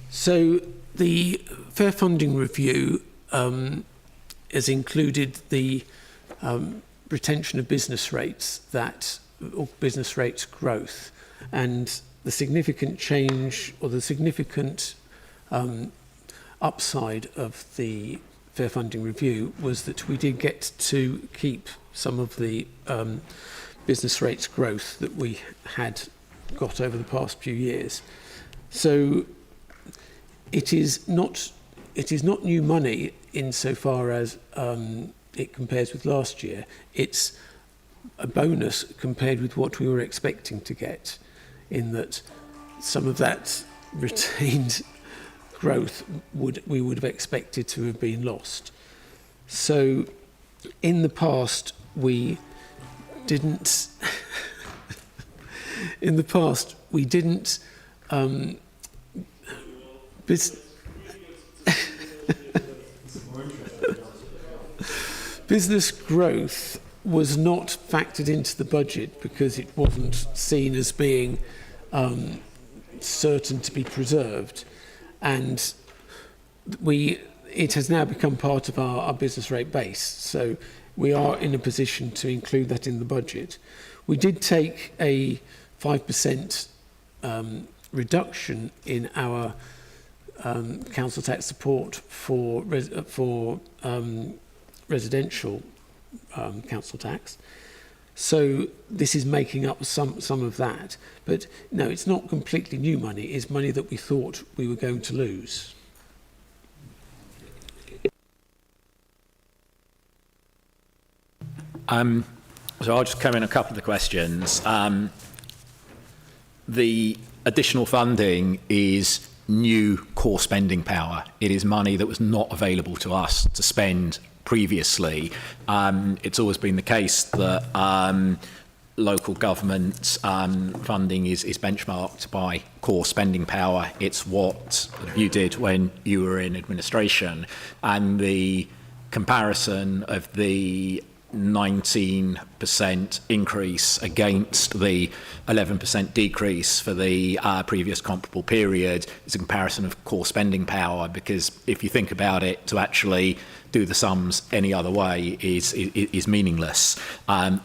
So the fair funding review has included the retention of business rates or business rates growth, and the significant change or the significant upside of the fair funding review was that we did get to keep some of the business rates growth that we had got over the past few years. So it is not new money insofar as it compares with last year. It's a bonus compared with what we were expecting to get, in that some of that retained growth we would have expected to have been lost. So in the past we didn't business growth was not factored into the budget because it wasn't seen as being certain to be preserved, and it has now become part of our business rate base, so we are in a position to include that in the budget. We did take a 5% reduction in our council tax support for residential council tax. So this is making up some of that. But no, it's not completely new money. It's money that we thought we were going to lose. So I'll just come in a couple of the questions. The additional funding is new core spending power. It is money that was not available to us to spend previously. It's always been the case that local government funding is benchmarked by core spending power. It's what you did when you were in administration, and the comparison of the 19% increase against the 11% decrease for the previous comparable period is a comparison of core spending power, because if you think about it, to actually do the sums any other way is meaningless.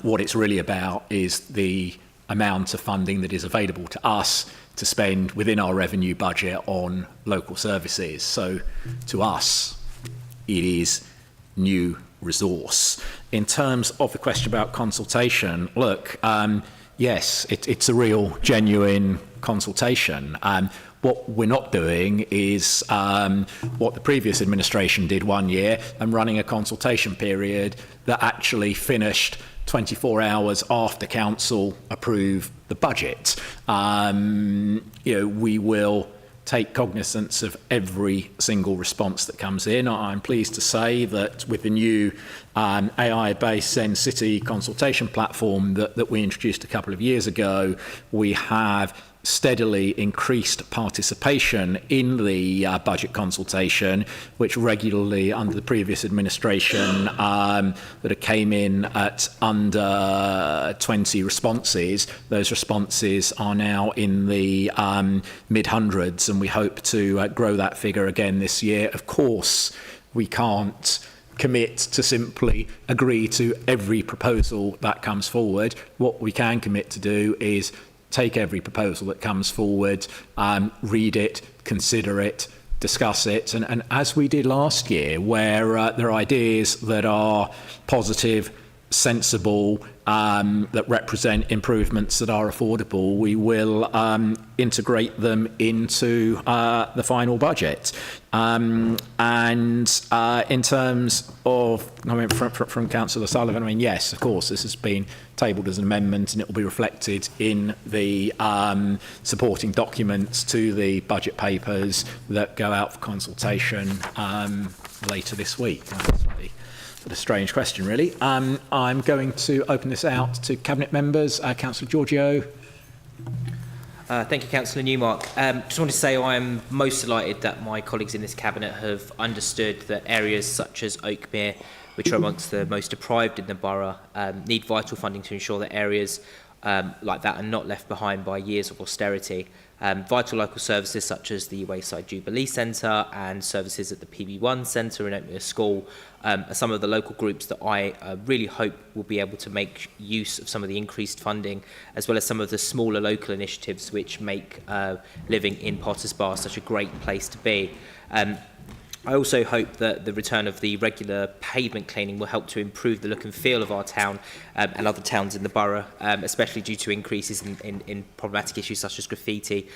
What it's really about is the amount of funding that is available to us to spend within our revenue budget on local services. So to us, it is new resource. In terms of the question about consultation, look, yes, it's a real, genuine consultation. What we're not doing is what the previous administration did one year and running a consultation period that actually finished 24 hours after council approved the budget. We will take cognizance of every single response that comes in. I'm pleased to say that with the new AI-based Zen City consultation platform that we introduced a couple of years ago, we have steadily increased participation in the budget consultation, which regularly under the previous administration that it came in at under 20 responses. Those responses are now in the mid-hundreds, and we hope to grow that figure again this year. Of course, we can't commit to simply agree to every proposal that comes forward. What we can commit to do is take every proposal that comes forward, read it, consider it, discuss it, and as we did last year, where there are ideas that are positive, sensible, that represent improvements that are affordable, we will integrate them into the final budget. And in terms of, from Councillor Sullivan, yes, of course, this has been tabled as an amendment and it will be reflected in the supporting documents to the budget papers that go out for consultation later this week. A strange question, really. I'm going to open this out to Cabinet members. Councillor Giorgio. Thank you, Councillor Newmark. Just want to say I'm most delighted that my colleagues in this Cabinet have understood that areas such as Oakmere, which are amongst the most deprived in the borough, need vital funding to ensure that areas like that are not left behind by years of austerity. Vital local services such as the Wayside Jubilee Centre and services at the PB1 Centre in Hertsmere School are some of the local groups that I really hope will be able to make use of some of the increased funding, as well as some of the smaller local initiatives which make living in Potters Bar such a great place to be. I also hope that the return of the regular pavement cleaning will help to improve the look and feel of our town and other towns in the borough, especially due to increases in problematic issues such as graffiti,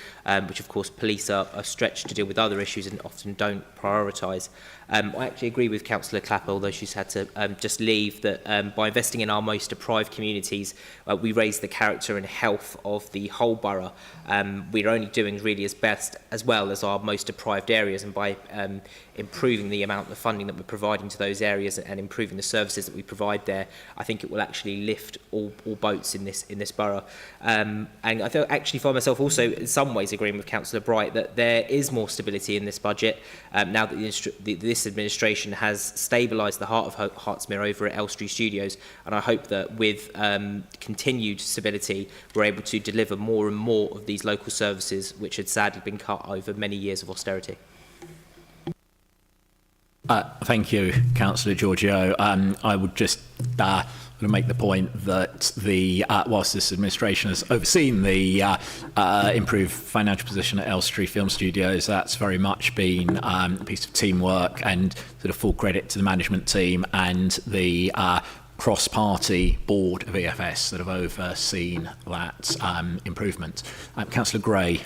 which of course police are stretched to deal with other issues and often don't prioritise. I actually agree with Councillor Clapper, although she's had to just leave, that by investing in our most deprived communities, we raise the character and health of the whole borough. We're only doing really as well as our most deprived areas, and by improving the amount of funding that we're providing to those areas and improving the services that we provide there, I think it will actually lift all boats in this borough. And I actually find myself also in some ways agreeing with Councillor Bright that there is more stability in this budget now that this administration has stabilised the heart of Hertsmere over at Elstree Studios, and I hope that with continued stability we're able to deliver more and more of these local services which had sadly been cut over many years of austerity. Thank you, Councillor Giorgio. I would just make the point that whilst this administration has overseen the improved financial position at Elstree Film Studios, that's very much been a piece of teamwork, and sort of full credit to the management team and the cross-party board of EFS that have overseen that improvement. Councillor Gray.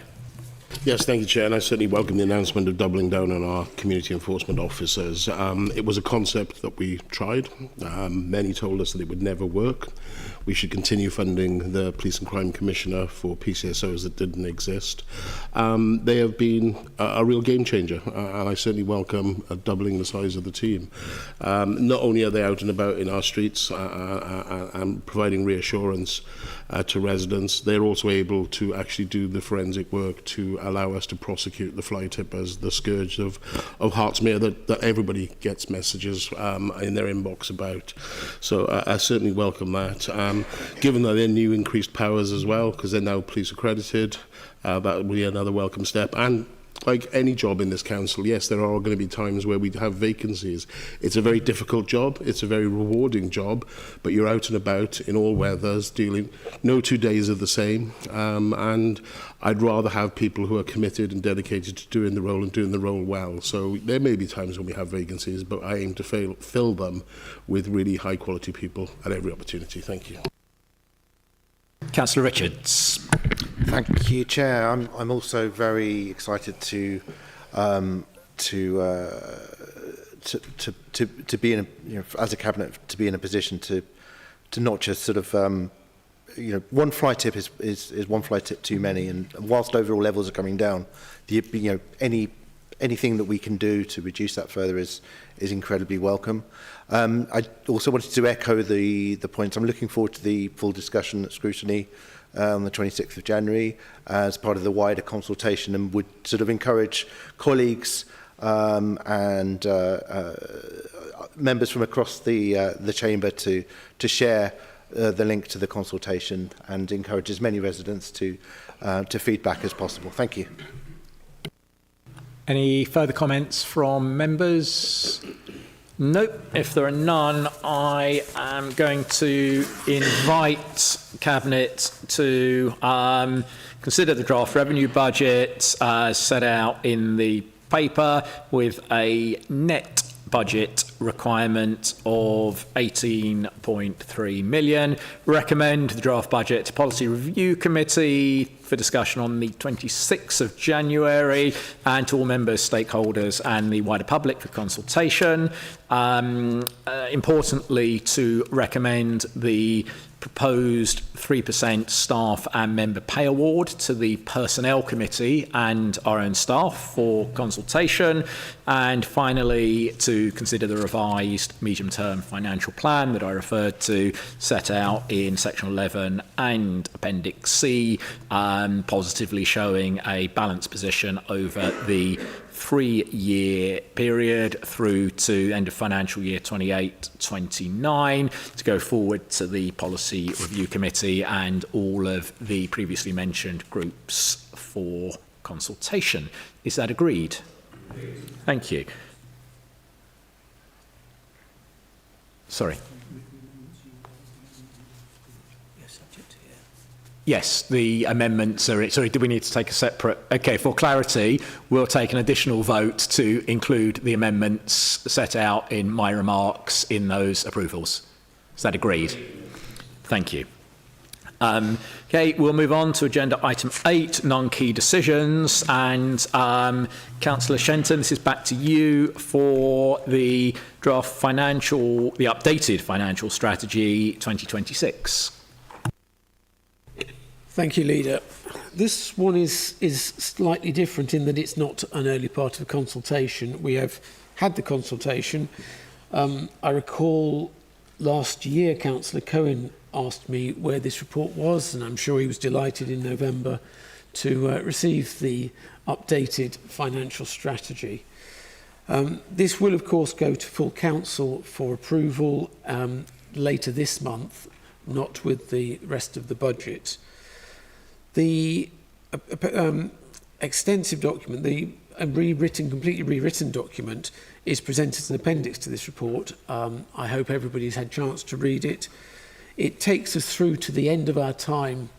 Yes, thank you, Chair, and I certainly welcome the announcement of doubling down on our community enforcement officers. It was a concept that we tried. Many told us that it would never work. We should continue funding the Police and Crime Commissioner for PCSOs that didn't exist. They have been a real game changer, and I certainly welcome doubling the size of the team. Not only are they out and about in our streets and providing reassurance to residents, they're also able to actually do the forensic work to allow us to prosecute the fly tippers, the scourge of Hertsmere that everybody gets messages in their inbox about. So I certainly welcome that. Given that they're new increased powers as well, because they're now police accredited, that will be another welcome step. And like any job in this council, yes, there are going to be times where we have vacancies. It's a very difficult job. It's a very rewarding job, but you're out and about in all weathers, dealing. No 2 days are the same, and I'd rather have people who are committed and dedicated to doing the role and doing the role well. So there may be times when we have vacancies, but I aim to fill them with really high quality people at every opportunity. Thank you. Councillor Richards. Thank you, Chair. I'm also very excited to be in as a cabinet, to be in a position to not just sort of one fly tip is one fly tip too many, and whilst overall levels are coming down, anything that we can do to reduce that further is incredibly welcome. I also wanted to echo the points. I'm looking forward to the full discussion at scrutiny on the 26th of January as part of the wider consultation, and would sort of encourage colleagues and members from across the chamber to share the link to the consultation and encourage as many residents to feedback as possible. Thank you. Any further comments from members? Nope. If there are none, I am going to invite Cabinet to consider the draft revenue budget set out in the paper with a net budget requirement of 18.3 million. Recommend the draft budget to Policy Review Committee for discussion on the 26th of January and to all members, stakeholders and the wider public for consultation. Importantly, to recommend the proposed 3% staff and member pay award to the Personnel Committee and our own staff for consultation. And finally, to consider the revised medium-term financial plan that I referred to, set out in Section 11 and Appendix C, positively showing a balanced position over the 3-year period through to end of financial year 28-29 to go forward to the Policy Review Committee and all of the previously mentioned groups for consultation. Is that agreed? Thank you. Sorry. Yes, the amendments are... Sorry, do we need to take a separate... Okay, for clarity, we'll take an additional vote to include the amendments set out in my remarks in those approvals. Is that agreed? Thank you. Okay, we'll move on to agenda item 8, non-key decisions. And Councillor Shenton, this is back to you for the draft the updated financial strategy 2026. Thank you, Leader. This one is slightly different in that it's not an early part of the consultation. We have had the consultation. I recall last year Councillor Cohen asked me where this report was, and I'm sure he was delighted in November to receive the updated financial strategy. This will, of course, go to full council for approval later this month, not with the rest of the budget. The extensive document, the completely rewritten document, is presented as an appendix to this report. I hope everybody's had a chance to read it. It takes us through to the end of our time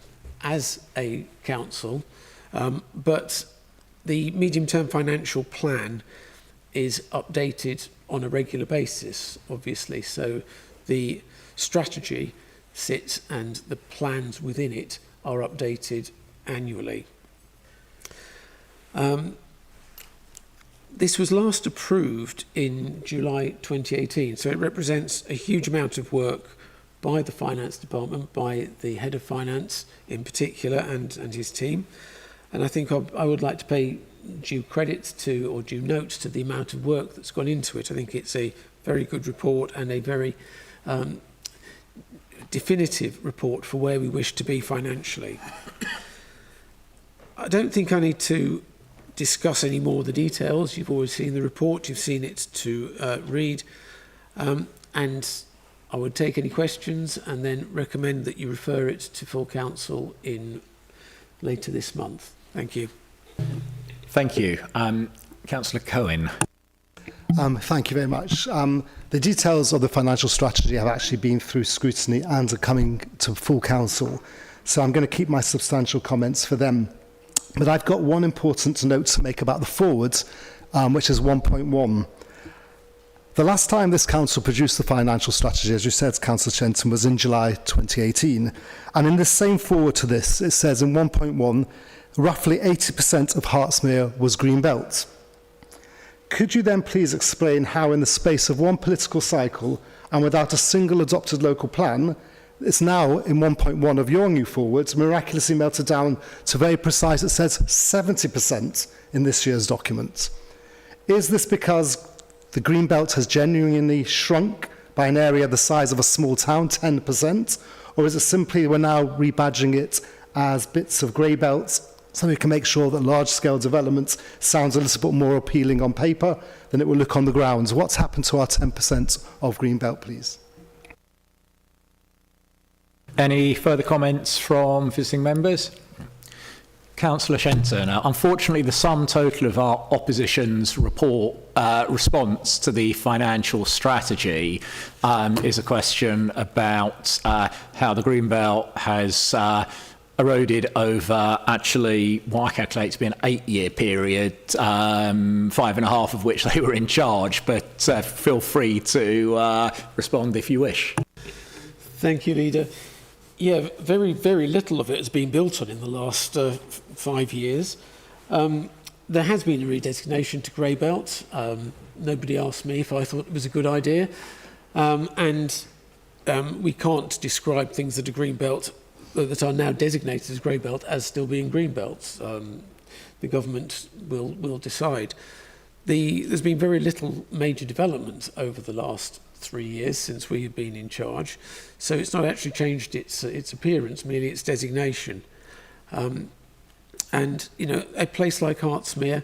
as a council, but the medium-term financial plan is updated on a regular basis, obviously. So the strategy sits and the plans within it are updated annually. This was last approved in July 2018, so it represents a huge amount of work by the Finance Department, by the Head of Finance in particular and his team. And I think I would like to pay due credit to, or due note to, the amount of work that's gone into it. I think it's a very good report and a very definitive report for where we wish to be financially. I don't think I need to discuss any more of the details. You've already seen the report, you've seen it to read, and I would take any questions and then recommend that you refer it to full council later this month. Thank you. Thank you. Councillor Cohen. Thank you very much. The details of the financial strategy have actually been through scrutiny and are coming to full council, so I'm going to keep my substantial comments for them. But I've got one important note to make about the forwards, which is 1.1. The last time this council produced the financial strategy, as you said, Councillor Shenton, was in July 2018. And in the same forward to this, it says in 1.1, roughly 80% of Hertsmere was green belt. Could you then please explain how in the space of one political cycle and without a single adopted local plan, it's now in 1.1 of your new forwards miraculously melted down to very precise, it says 70% in this year's document. Is this because the green belt has genuinely shrunk by an area the size of a small town, 10%? Or is it simply we're now rebadging it as bits of grey belts so we can make sure that large-scale development sounds a little bit more appealing on paper than it will look on the ground? What's happened to our 10% of green belt, please? Any further comments from visiting members? Councillor Shenton. Unfortunately, the sum total of our opposition's response to the financial strategy is a question about how the Greenbelt has eroded over actually what I calculate to be an 8-year period, 5.5 of which they were in charge, but feel free to respond if you wish. Thank you, Leader. Yeah, very, very little of it has been built on in the last 5 years. There has been a redesignation to grey belt. Nobody asked me if I thought it was a good idea. We can't describe things that are green belt, that are now designated as grey belt, as still being green belts. The government will decide. There's been very little major development over the last 3 years since we have been in charge, so it's not actually changed its appearance, merely its designation. And you know, a place like Hertsmere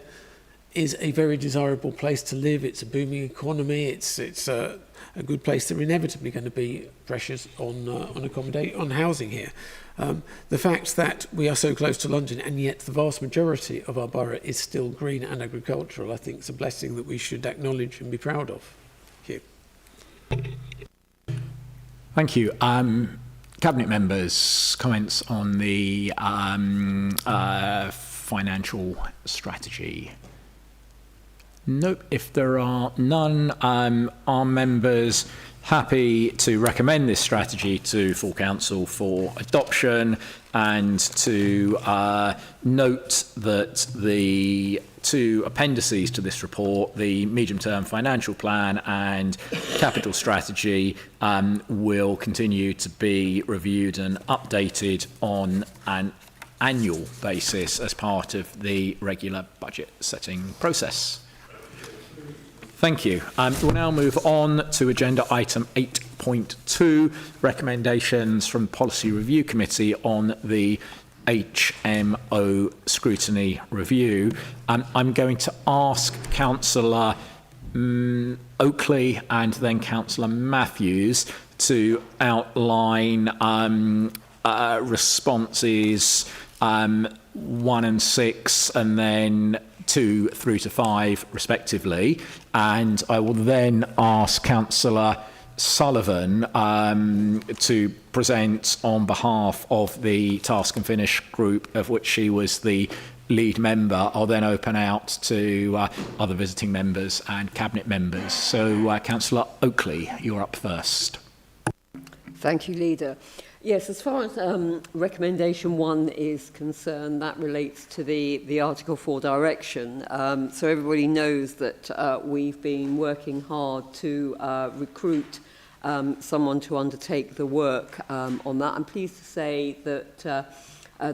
is a very desirable place to live. It's a booming economy. It's a good place. There are inevitably going to be pressures on housing here. The fact that we are so close to London and yet the vast majority of our borough is still green and agricultural, I think is a blessing that we should acknowledge and be proud of. Thank you. Thank you. Cabinet members, comments on the financial strategy? Nope. If there are none, are members happy to recommend this strategy to full council for adoption, and to note that the two appendices to this report, the medium-term financial plan and capital strategy, will continue to be reviewed and updated on an annual basis as part of the regular budget setting process. Thank you. We'll now move on to agenda item 8.2, recommendations from the Policy Review Committee on the HMO scrutiny review. I'm going to ask Councillor Oakley and then Councillor Matthews to outline responses 1 and 6, and then 2 through to 5 respectively, and I will then ask Councillor Sullivan to present on behalf of the Task and Finish group, of which she was the lead member. I'll then open out to other visiting members and cabinet members. So Councillor Oakley, you're up first. Thank you, Leader. Yes, as far as recommendation 1 is concerned, that relates to the Article 4 direction. So everybody knows that we've been working hard to recruit someone to undertake the work on that. I'm pleased to say that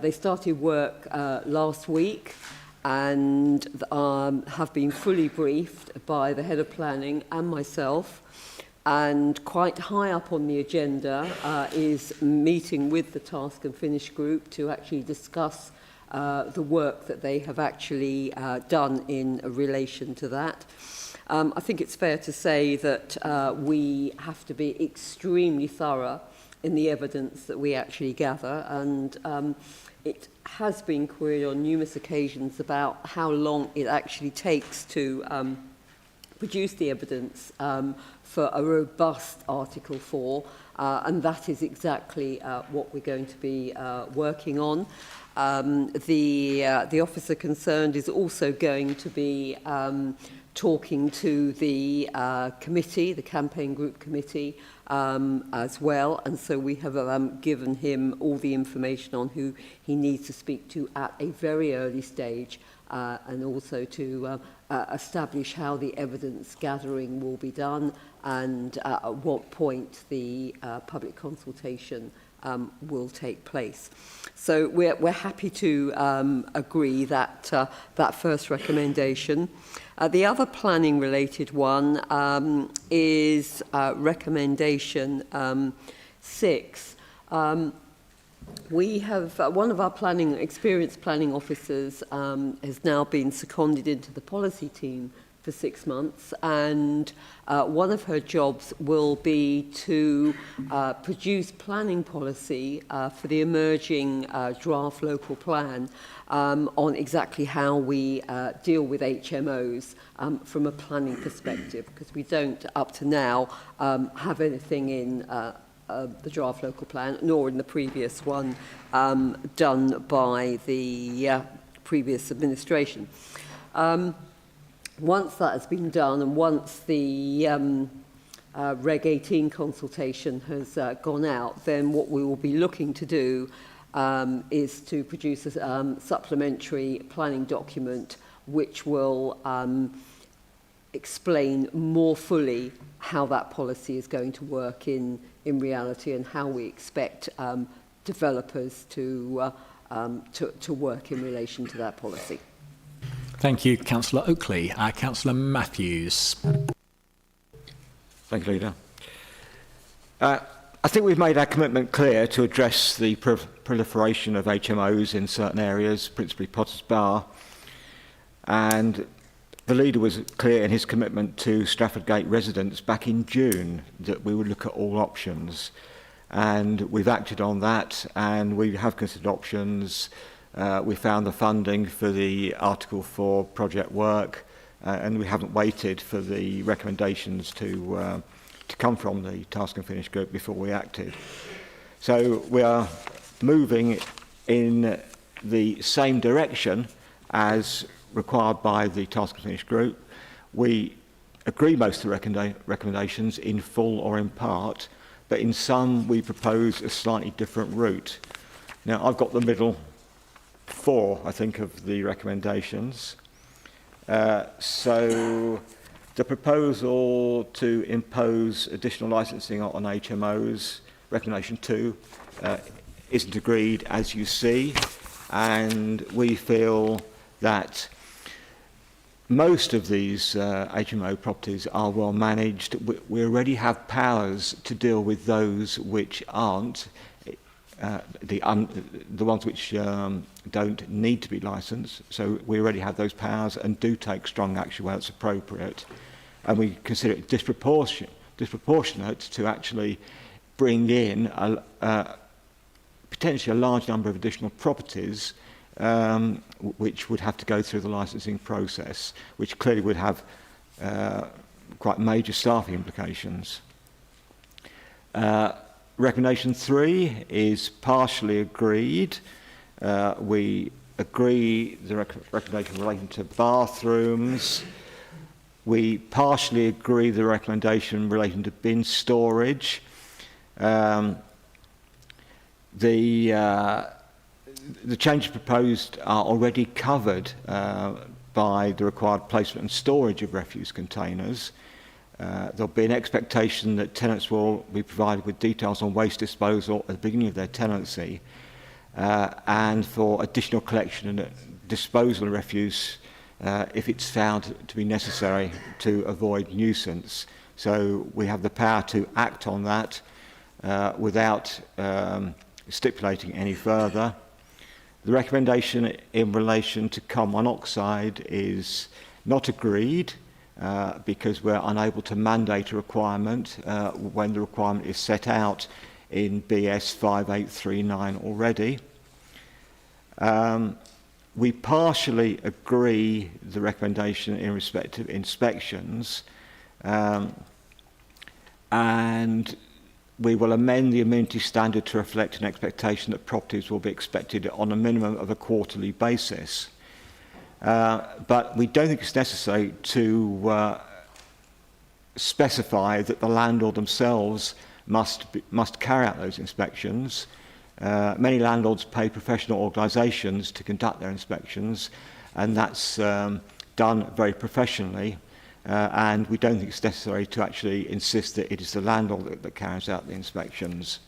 they started work last week and have been fully briefed by the Head of Planning and myself. And quite high up on the agenda is meeting with the Task and Finish group to actually discuss the work that they have actually done in relation to that. I think it's fair to say that we have to be extremely thorough in the evidence that we actually gather, and it has been queried on numerous occasions about how long it actually takes to produce the evidence for a robust Article 4, and that is exactly what we're going to be working on. The officer concerned is also going to be talking to the committee, the campaign group committee, as well, and so we have given him all the information on who he needs to speak to at a very early stage, and also to establish how the evidence gathering will be done, and at what point the public consultation will take place. So we're happy to agree that that first recommendation. The other planning related one is recommendation 6. We have one of our experienced planning officers has now been seconded into the policy team for 6 months, and one of her jobs will be to produce planning policy for the emerging draft local plan on exactly how we deal with HMOs from a planning perspective, because we don't up to now have anything in the draft local plan, nor in the previous one done by the previous administration. Once that has been done, and once the Reg 18 consultation has gone out, then what we will be looking to do is to produce a supplementary planning document which will explain more fully how that policy is going to work in reality, and how we expect developers to work in relation to that policy. Thank you, Councillor Oakley. Councillor Matthews. Thank you, Leader. I think we've made our commitment clear to address the proliferation of HMOs in certain areas, principally Potters Bar. And the leader was clear in his commitment to Stratford Gate residents back in June that we would look at all options. And we've acted on that, and we have considered options. We found the funding for the Article 4 project work, and we haven't waited for the recommendations to come from the Task and Finish group before we acted. So we are moving in the same direction as required by the Task and Finish group. We agree most of the recommendations in full or in part, but in some we propose a slightly different route. Now, I've got the middle 4, I think, of the recommendations. So the proposal to impose additional licensing on HMOs, recommendation 2, isn't agreed, as you see, and we feel that most of these HMO properties are well managed. We already have powers to deal with those which aren't, the ones which don't need to be licensed. So we already have those powers and do take strong action where it's appropriate. And we consider it disproportionate to actually bring in potentially a large number of additional properties which would have to go through the licensing process, which clearly would have quite major staffing implications. Recommendation 3 is partially agreed. We agree the recommendation relating to bathrooms. We partially agree the recommendation relating to bin storage. The changes proposed are already covered by the required placement and storage of refuse containers. There'll be an expectation that tenants will be provided with details on waste disposal at the beginning of their tenancy and for additional collection and disposal of refuse if it's found to be necessary to avoid nuisance. So we have the power to act on that without stipulating any further. The recommendation in relation to carbon monoxide is not agreed because we're unable to mandate a requirement when the requirement is set out in BS 5839 already. We partially agree the recommendation in respect of inspections, and we will amend the amenity standard to reflect an expectation that properties will be inspected on a minimum of a quarterly basis. But we don't think it's necessary to specify that the landlord themselves must carry out those inspections. Many landlords pay professional organisations to conduct their inspections, and that's done very professionally. And we don't think it's necessary to actually insist that it is the landlord that carries out the inspections.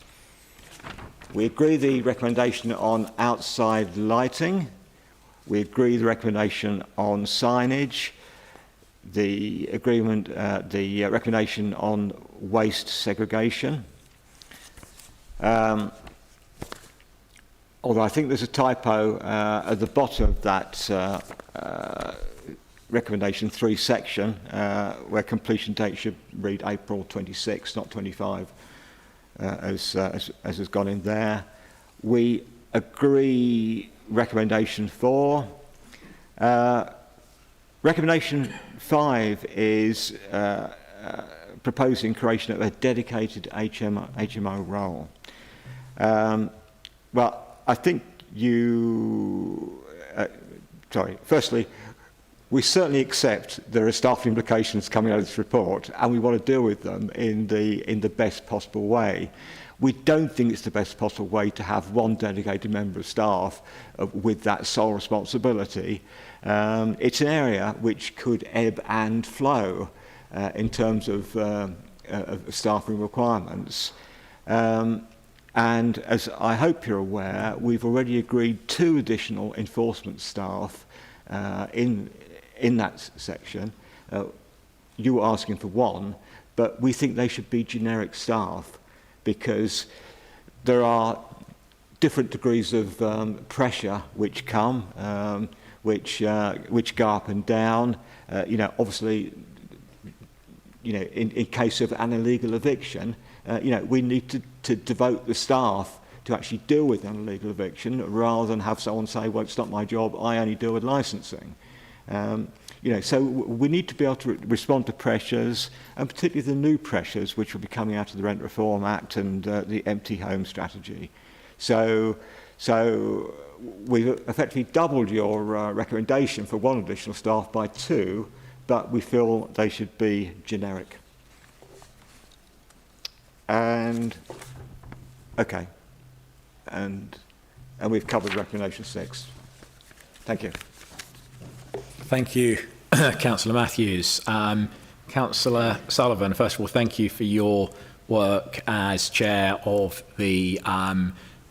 We agree the recommendation on outside lighting. We agree the recommendation on signage. The recommendation on waste segregation. Although I think there's a typo at the bottom of that recommendation 3 section where completion date should read April 26, not 25, as has gone in there. We agree recommendation 4. Recommendation 5 is proposing creation of a dedicated HMO role. Well, I think firstly, we certainly accept there are staff implications coming out of this report, and we want to deal with them in the best possible way. We don't think it's the best possible way to have one dedicated member of staff with that sole responsibility. It's an area which could ebb and flow in terms of staffing requirements. And as I hope you're aware, we've already agreed 2 additional enforcement staff in that section. You were asking for 1, but we think they should be generic staff because there are different degrees of pressure which come which go up and down. Obviously, in case of an illegal eviction, we need to devote the staff to actually deal with an illegal eviction rather than have someone say, well, it's not my job, I only deal with licensing. So we need to be able to respond to pressures, and particularly the new pressures which will be coming out of the Rent Reform Act and the empty home strategy. So we've effectively doubled your recommendation for 1 additional staff by 2, but we feel they should be generic. And we've covered recommendation 6. Thank you. Thank you, Councillor Matthews. Councillor Sullivan, first of all, thank you for your work as chair of the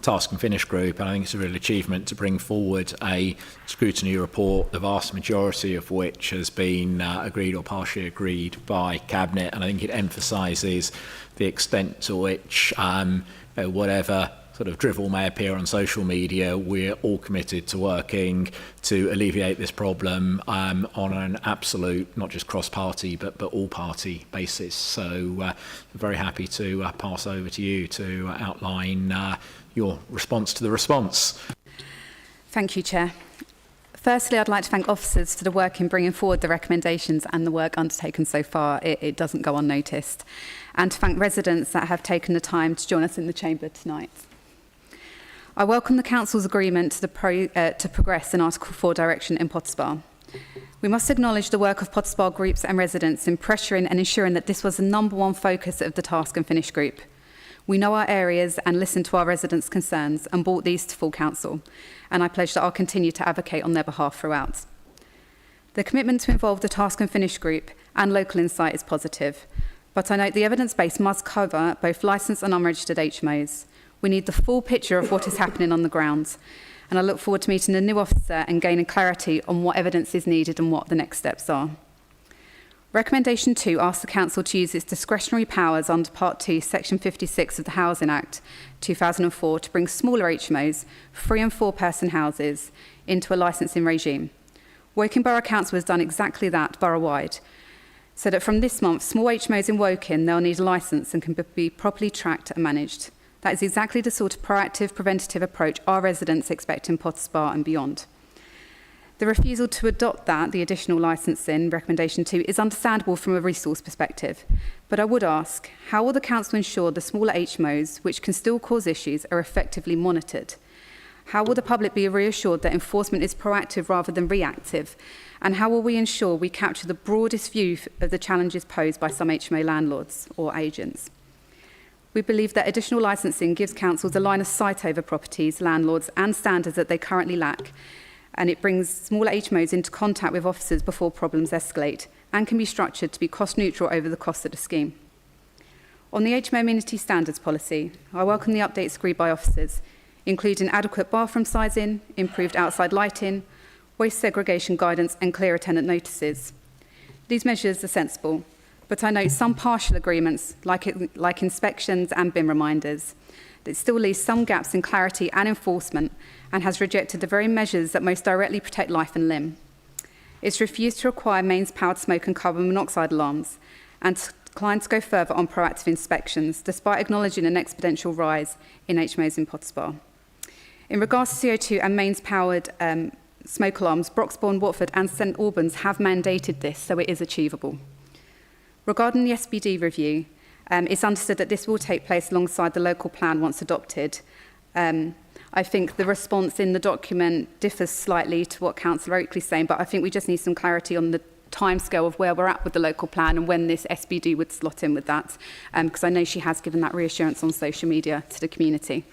Task and Finish Group, and I think it's a real achievement to bring forward a scrutiny report, the vast majority of which has been agreed or partially agreed by Cabinet, and I think it emphasises the extent to which whatever sort of drivel may appear on social media, we're all committed to working to alleviate this problem on an absolute, not just cross-party, but all-party basis. So very happy to pass over to you to outline your response to the response. Thank you, Chair. Firstly, I'd like to thank officers for the work in bringing forward the recommendations and the work undertaken so far. It doesn't go unnoticed. And to thank residents that have taken the time to join us in the chamber tonight. I welcome the Council's agreement to progress in Article 4 direction in Pottersbar. We must acknowledge the work of Pottersbar groups and residents in pressuring and ensuring that this was the #1 focus of the Task and Finish Group. We know our areas and listened to our residents' concerns and brought these to full council, and I pledge that I'll continue to advocate on their behalf throughout. The commitment to involve the Task and Finish Group and local insight is positive, but I note the evidence base must cover both licensed and unregistered HMOs. We need the full picture of what is happening on the ground, and I look forward to meeting the new officer and gaining clarity on what evidence is needed and what the next steps are. Recommendation 2 asks the Council to use its discretionary powers under Part 2, Section 56 of the Housing Act 2004 to bring smaller HMOs, 3- and 4-person houses, into a licensing regime. Woking Borough Council has done exactly that borough-wide, so that from this month, small HMOs in Woking, they'll need a licence and can be properly tracked and managed. That is exactly the sort of proactive, preventative approach our residents expect in Pottersbar and beyond. The refusal to adopt the additional licensing, recommendation 2, is understandable from a resource perspective. But I would ask, how will the Council ensure the smaller HMOs, which can still cause issues, are effectively monitored? How will the public be reassured that enforcement is proactive rather than reactive? And how will we ensure we capture the broadest view of the challenges posed by some HMO landlords or agents? We believe that additional licensing gives councils a line of sight over properties, landlords and standards that they currently lack, and it brings smaller HMOs into contact with officers before problems escalate and can be structured to be cost neutral over the cost of the scheme. On the HMO amenity standards policy, I welcome the updates agreed by officers, including adequate bathroom sizing, improved outside lighting, waste segregation guidance and clearer tenant notices. These measures are sensible, but I note some partial agreements, like inspections and bin reminders, that still leaves some gaps in clarity and enforcement and has rejected the very measures that most directly protect life and limb. It's refused to require mains-powered smoke and carbon monoxide alarms and declined to go further on proactive inspections, despite acknowledging an exponential rise in HMOs in Pottersbar. In regards to CO2 and mains-powered smoke alarms, Broxbourne, Watford and St Albans have mandated this, so it is achievable. Regarding the SBD review, it's understood that this will take place alongside the local plan once adopted. I think the response in the document differs slightly to what Councillor Oakley is saying, but I think we just need some clarity on the timescale of where we're at with the local plan and when this SBD would slot in with that, because I know she has given that reassurance on social media to the community.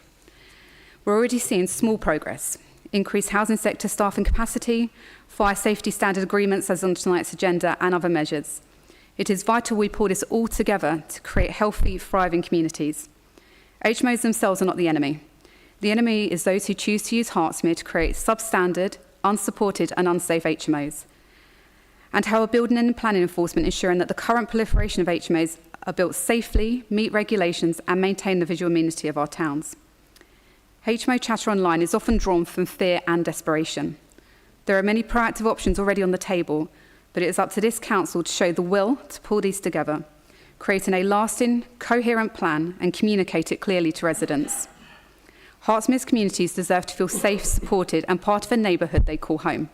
We're already seeing small progress. Increased housing sector staffing capacity, fire safety standard agreements as on tonight's agenda and other measures. It is vital we pull this all together to create healthy, thriving communities. HMOs themselves are not the enemy. The enemy is those who choose to use Hertsmere to create substandard, unsupported and unsafe HMOs. And how are building and planning enforcement ensuring that the current proliferation of HMOs are built safely, meet regulations and maintain the visual amenity of our towns. HMO chatter online is often drawn from fear and desperation. There are many proactive options already on the table, but it is up to this council to show the will to pull these together, creating a lasting, coherent plan and communicate it clearly to residents. Hertsmere's communities deserve to feel safe, supported and part of a neighbourhood they call home.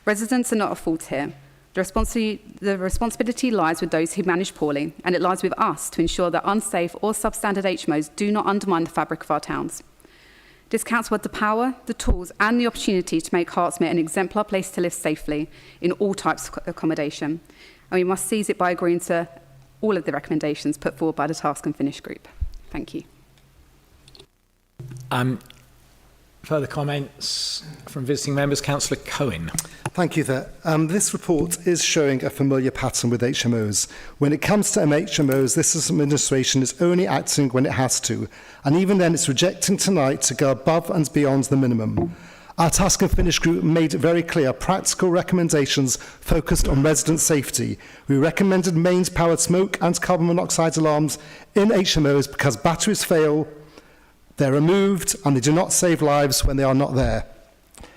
Residents are not at fault here. The responsibility lies with those who manage poorly, and it lies with us to ensure that unsafe or substandard HMOs do not undermine the fabric of our towns. This council had the power, the tools and the opportunity to make Hertsmere an exemplar place to live safely in all types of accommodation, and we must seize it by agreeing to all of the recommendations put forward by the Task and Finish group. Thank you. Further comments from visiting members? Councillor Cohen. Thank you there. This report is showing a familiar pattern with HMOs. When it comes to HMOs, this administration is only acting when it has to, and even then it's rejecting tonight to go above and beyond the minimum. Our Task and Finish group made very clear practical recommendations focused on resident safety. We recommended mains-powered smoke and carbon monoxide alarms in HMOs because batteries fail, they're removed, and they do not save lives when they are not there.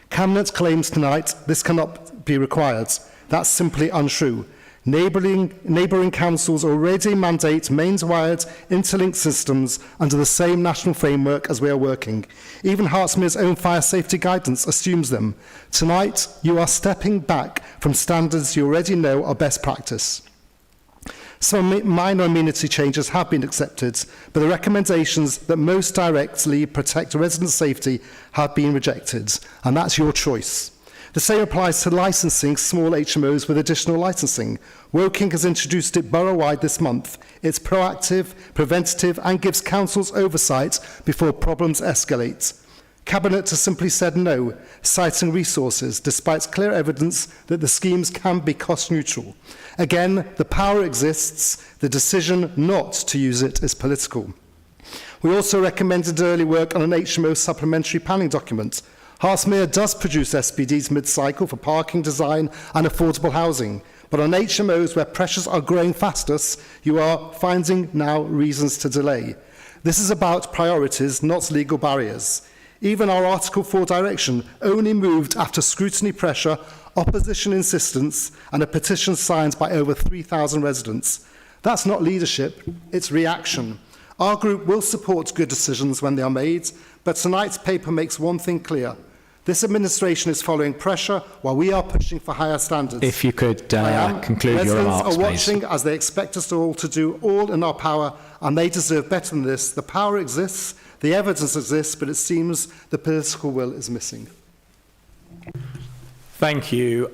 Cabinet claims tonight this cannot be required. That's simply untrue. Neighbouring councils already mandate mains-wired interlinked systems under the same national framework as we are working. Even Hertsmere's own fire safety guidance assumes them. Tonight, you are stepping back from standards you already know are best practice. Some minor amenity changes have been accepted, but the recommendations that most directly protect resident safety have been rejected, and that's your choice. The same applies to licensing small HMOs with additional licensing. Woking has introduced it borough-wide this month. It's proactive, preventative, and gives councils oversight before problems escalate. Cabinet has simply said no, citing resources, despite clear evidence that the schemes can be cost neutral. Again, the power exists, the decision not to use it is political. We also recommended early work on an HMO supplementary planning document. Hertsmere does produce SPDs mid-cycle for parking design and affordable housing, but on HMOs where pressures are growing fastest, you are finding now reasons to delay. This is about priorities, not legal barriers. Even our Article 4 direction only moved after scrutiny pressure, opposition insistence, and a petition signed by over 3,000 residents. That's not leadership, it's reaction. Our group will support good decisions when they are made, but tonight's paper makes one thing clear. This administration is following pressure while we are pushing for higher standards. If you could conclude your remarks, Residents are watching as they expect us all to do all in our power, and they deserve better than this. The power exists, the evidence exists, but it seems the political will is missing. Thank you,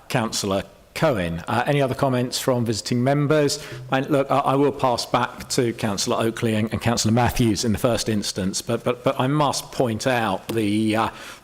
Councillor Cohen. Any other comments from visiting members? And look, I will pass back to Councillor Oakley and Councillor Matthews in the first instance, but I must point out the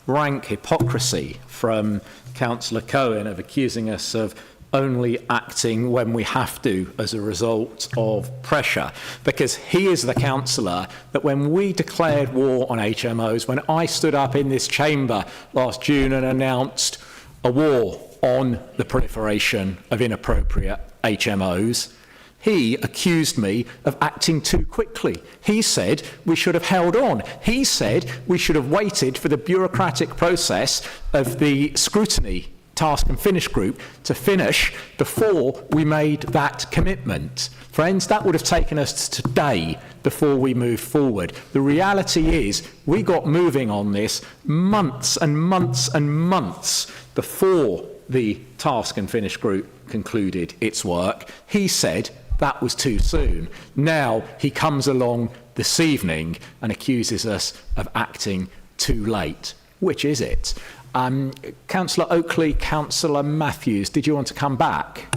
rank hypocrisy from Councillor Cohen of accusing us of only acting when we have to as a result of pressure, because he is the councillor that when we declared war on HMOs, when I stood up in this chamber last June and announced a war on the proliferation of inappropriate HMOs, he accused me of acting too quickly. He said we should have held on. He said we should have waited for the bureaucratic process of the scrutiny Task and Finish group to finish before we made that commitment. Friends, that would have taken us to today before we moved forward. The reality is we got moving on this months and months and months before the Task and Finish group concluded its work. He said that was too soon. Now he comes along this evening and accuses us of acting too late. Which is it? Councillor Oakley, Councillor Matthews, did you want to come back?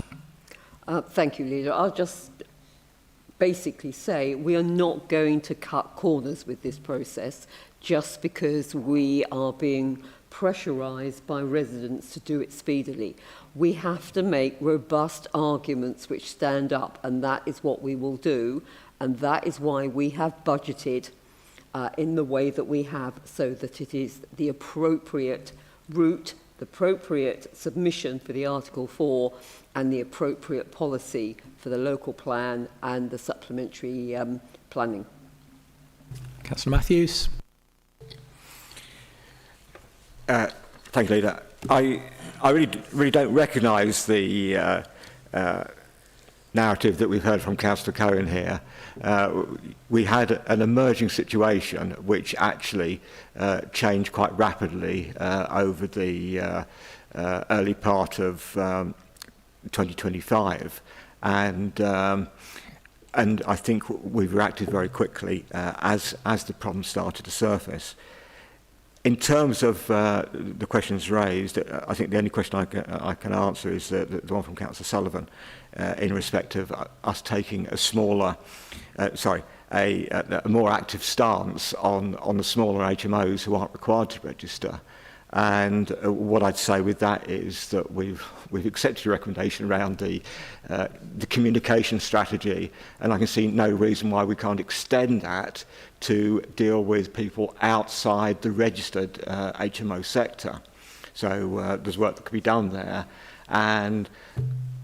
Thank you, Leader. I'll just basically say we are not going to cut corners with this process just because we are being pressurised by residents to do it speedily. We have to make robust arguments which stand up, and that is what we will do, and that is why we have budgeted in the way that we have, so that it is the appropriate route, the appropriate submission for the Article 4 and the appropriate policy for the local plan and the supplementary planning. Councillor Matthews. Thank you, Leader. I really don't recognise the narrative that we've heard from Councillor Cohen here. We had an emerging situation which actually changed quite rapidly over the early part of 2025, and I think we've reacted very quickly as the problem started to surface. In terms of the questions raised, I think the only question I can answer is the one from Councillor Sullivan in respect of us taking a smaller, a more active stance on the smaller HMOs who aren't required to register. And what I'd say with that is that we've accepted your recommendation around the communication strategy, and I can see no reason why we can't extend that to deal with people outside the registered HMO sector. So there's work that could be done there, and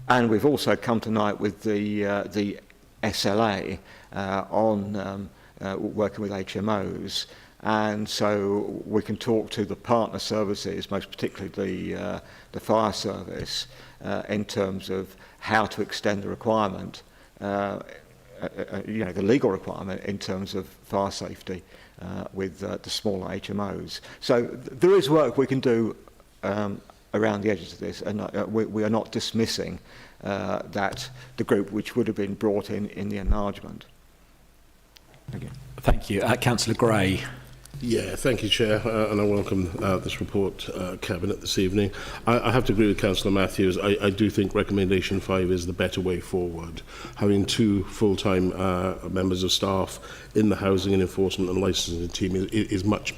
we've also come tonight with the SLA on working with HMOs. And so we can talk to the partner services, most particularly the fire service, in terms of how to extend the requirement, the legal requirement in terms of fire safety with the smaller HMOs. So there is work we can do around the edges of this, and we are not dismissing that the group which would have been brought in the enlargement. Thank you. Thank you. Councillor Gray. Yeah, thank you, Chair, and I welcome this report, Cabinet, this evening. I have to agree with Councillor Matthews. I do think recommendation 5 is the better way forward. Having 2 full-time members of staff in the housing and enforcement and licensing team is much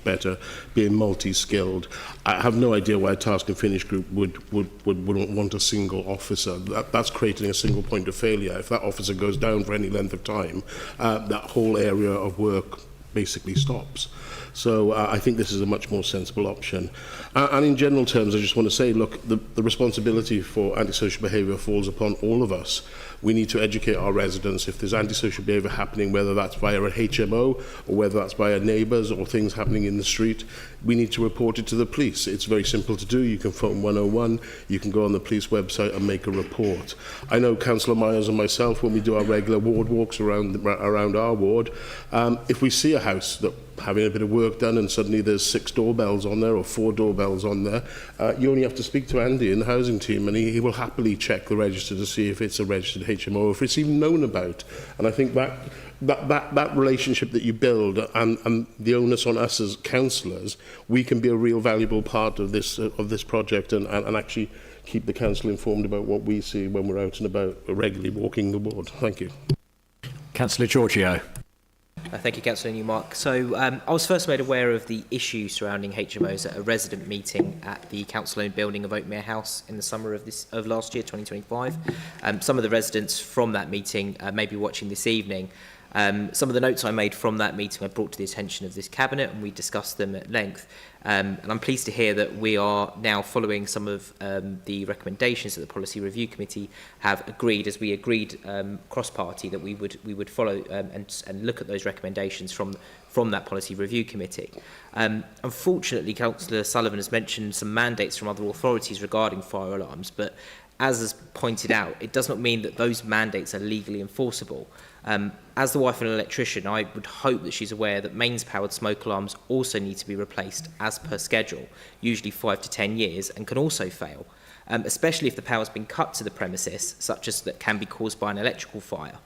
better, being multi-skilled. I have no idea why a task and finish group would want a single officer. That's creating a single point of failure. If that officer goes down for any length of time, that whole area of work basically stops. So I think this is a much more sensible option. And in general terms, I just want to say, look, the responsibility for antisocial behaviour falls upon all of us. We need to educate our residents. If there's antisocial behaviour happening, whether that's via a HMO or whether that's via neighbours or things happening in the street, we need to report it to the police. It's very simple to do. You can phone 101, you can go on the police website and make a report. I know Councillor Myers and myself, when we do our regular ward walks around our ward, if we see a house that having a bit of work done and suddenly there's 6 doorbells on there or 4 doorbells on there, you only have to speak to Andy in the housing team, and he will happily check the register to see if it's a registered HMO, if it's even known about. And I think that relationship that you build and the onus on us as councillors, we can be a real valuable part of this project and actually keep the council informed about what we see when we're out and about regularly walking the ward. Thank you. Councillor Giorgio. Thank you, Councillor Newmark. So I was first made aware of the issue surrounding HMOs at a resident meeting at the council-owned building of Oakmere House in the summer of last year, 2025. Some of the residents from that meeting may be watching this evening. Some of the notes I made from that meeting I brought to the attention of this Cabinet, and we discussed them at length. And I'm pleased to hear that we are now following some of the recommendations that the Policy Review Committee have agreed, as we agreed cross-party that we would follow and look at those recommendations from that Policy Review Committee. Unfortunately, Councillor Sullivan has mentioned some mandates from other authorities regarding fire alarms, but as is pointed out, it does not mean that those mandates are legally enforceable. As the wife of an electrician, I would hope that she's aware that mains-powered smoke alarms also need to be replaced as per schedule, usually 5 to 10 years, and can also fail, especially if the power has been cut to the premises, such as that can be caused by an electrical fire.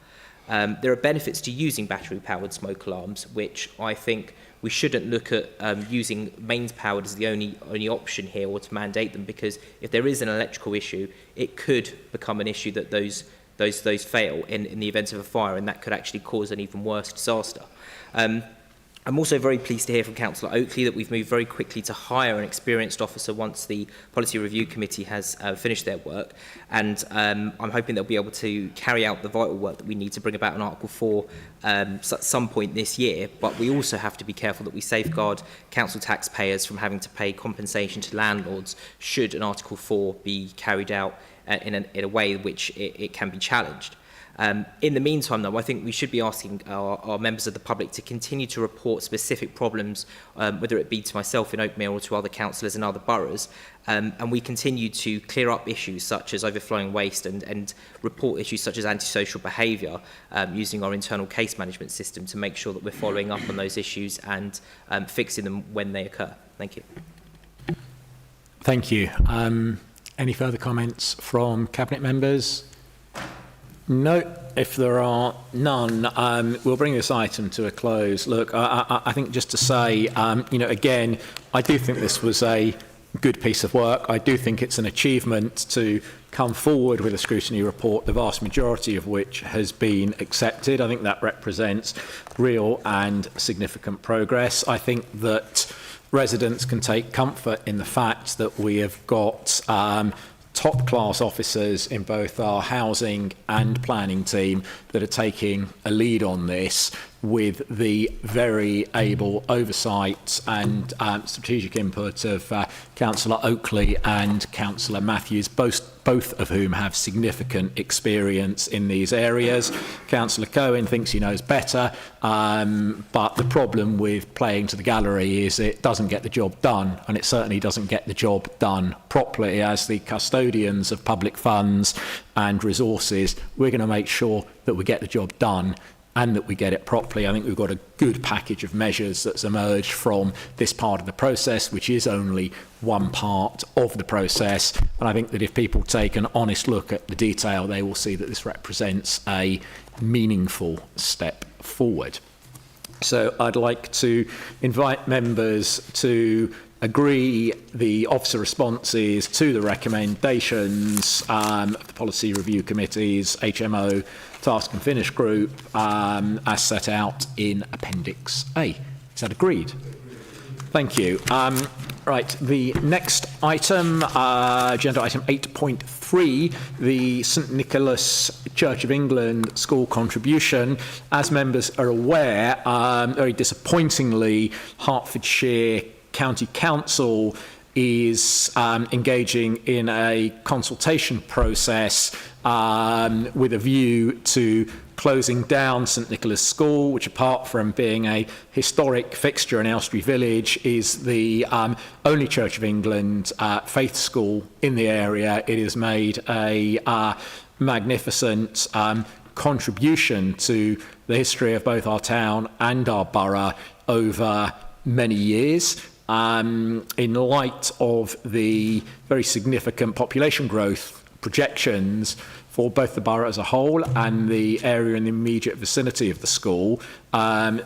There are benefits to using battery-powered smoke alarms, which I think we shouldn't look at using mains-powered as the only option here, or to mandate them, because if there is an electrical issue, it could become an issue that those fail in the event of a fire, and that could actually cause an even worse disaster. I'm also very pleased to hear from Councillor Oakley that we've moved very quickly to hire an experienced officer once the Policy Review Committee has finished their work, and I'm hoping they'll be able to carry out the vital work that we need to bring about an Article 4 at some point this year. But we also have to be careful that we safeguard council taxpayers from having to pay compensation to landlords should an Article 4 be carried out in a way in which it can be challenged. In the meantime, though, I think we should be asking our members of the public to continue to report specific problems, whether it be to myself in Oakmere or to other councillors in other boroughs, and we continue to clear up issues such as overflowing waste and report issues such as antisocial behaviour using our internal case management system to make sure that we're following up on those issues and fixing them when they occur. Thank you. Thank you. Any further comments from Cabinet members? No, if there are none, we'll bring this item to a close. Look, I think just to say, again, I do think this was a good piece of work. I do think it's an achievement to come forward with a scrutiny report, the vast majority of which has been accepted. I think that represents real and significant progress. I think that residents can take comfort in the fact that we have got top-class officers in both our housing and planning team that are taking a lead on this, with the very able oversight and strategic input of Councillor Oakley and Councillor Matthews, both of whom have significant experience in these areas. Councillor Cohen thinks he knows better, but the problem with playing to the gallery is it doesn't get the job done, and it certainly doesn't get the job done properly. As the custodians of public funds and resources, we're going to make sure that we get the job done and that we get it properly. I think we've got a good package of measures that's emerged from this part of the process, which is only one part of the process. And I think that if people take an honest look at the detail, they will see that this represents a meaningful step forward. So I'd like to invite members to agree the officer responses to the recommendations of the Policy Review Committee's HMO Task and Finish Group as set out in Appendix A. Is that agreed? Thank you. Right, the next item, agenda item 8.3, the St Nicholas Church of England school contribution. As members are aware, very disappointingly, Hertfordshire County Council is engaging in a consultation process with a view to closing down St Nicholas School, which, apart from being a historic fixture in Elstree Village, is the only Church of England faith school in the area. It has made a magnificent contribution to the history of both our town and our borough over many years. In light of the very significant population growth projections for both the borough as a whole and the area in the immediate vicinity of the school,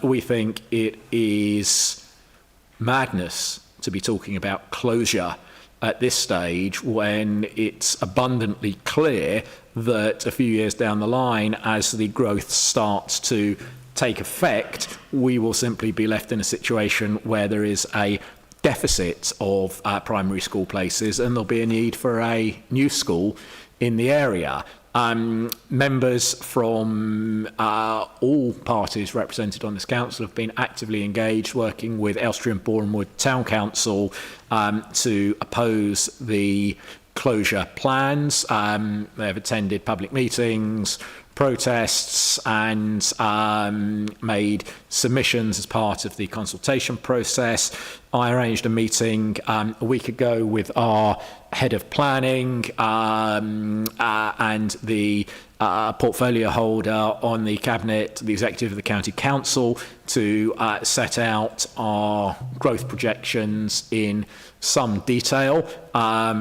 we think it is madness to be talking about closure at this stage when it's abundantly clear that a few years down the line, as the growth starts to take effect, we will simply be left in a situation where there is a deficit of primary school places and there'll be a need for a new school in the area. Members from all parties represented on this council have been actively engaged working with Elstree and Borehamwood Town Council to oppose the closure plans. They have attended public meetings, protests, and made submissions as part of the consultation process. I arranged a meeting a week ago with our head of planning and the portfolio holder on the Cabinet, the executive of the County Council, to set out our growth projections in some detail.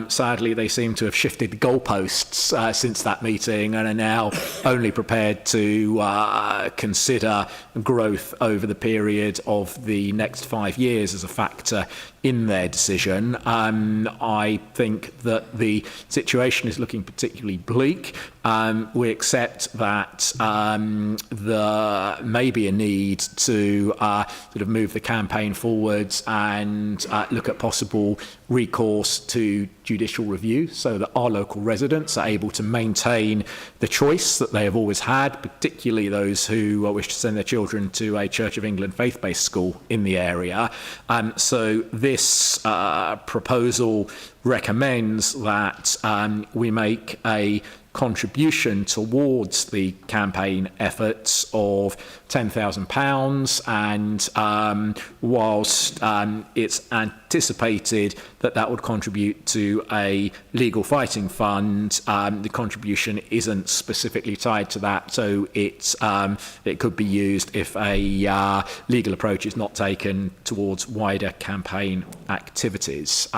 Sadly, they seem to have shifted the goalposts since that meeting and are now only prepared to consider growth over the period of the next 5 years as a factor in their decision. I think that the situation is looking particularly bleak. We accept that there may be a need to sort of move the campaign forwards and look at possible recourse to judicial review so that our local residents are able to maintain the choice that they have always had, particularly those who wish to send their children to a Church of England faith-based school in the area. So this proposal recommends that we make a contribution towards the campaign efforts of £10,000, and whilst it's anticipated that that would contribute to a legal fighting fund, the contribution isn't specifically tied to that, so it could be used if a legal approach is not taken towards wider campaign activities.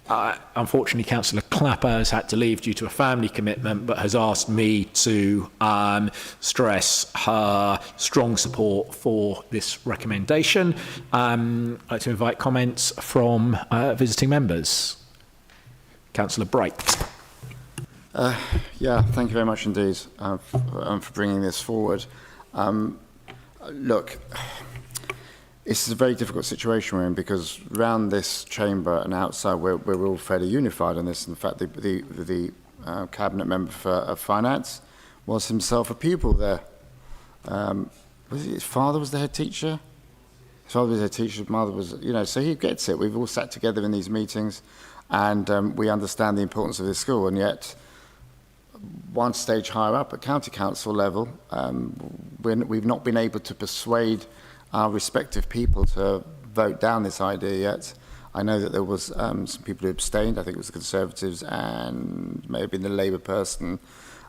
Unfortunately, Councillor Clapper has had to leave due to a family commitment, but has asked me to stress her strong support for this recommendation. I'd like to invite comments from visiting members. Councillor Bright. Yeah, thank you very much indeed for bringing this forward. Look, this is a very difficult situation we're in, because around this chamber and outside we're all fairly unified on this. In fact, the cabinet member for finance was himself a pupil there. Was it his father was the head teacher? His father was the head teacher, his mother was, you know, so he gets it. We've all sat together in these meetings, and we understand the importance of this school, and yet one stage higher up at county council level, we've not been able to persuade our respective people to vote down this idea yet. I know that there was some people who abstained. I think it was the Conservatives and maybe the Labour person,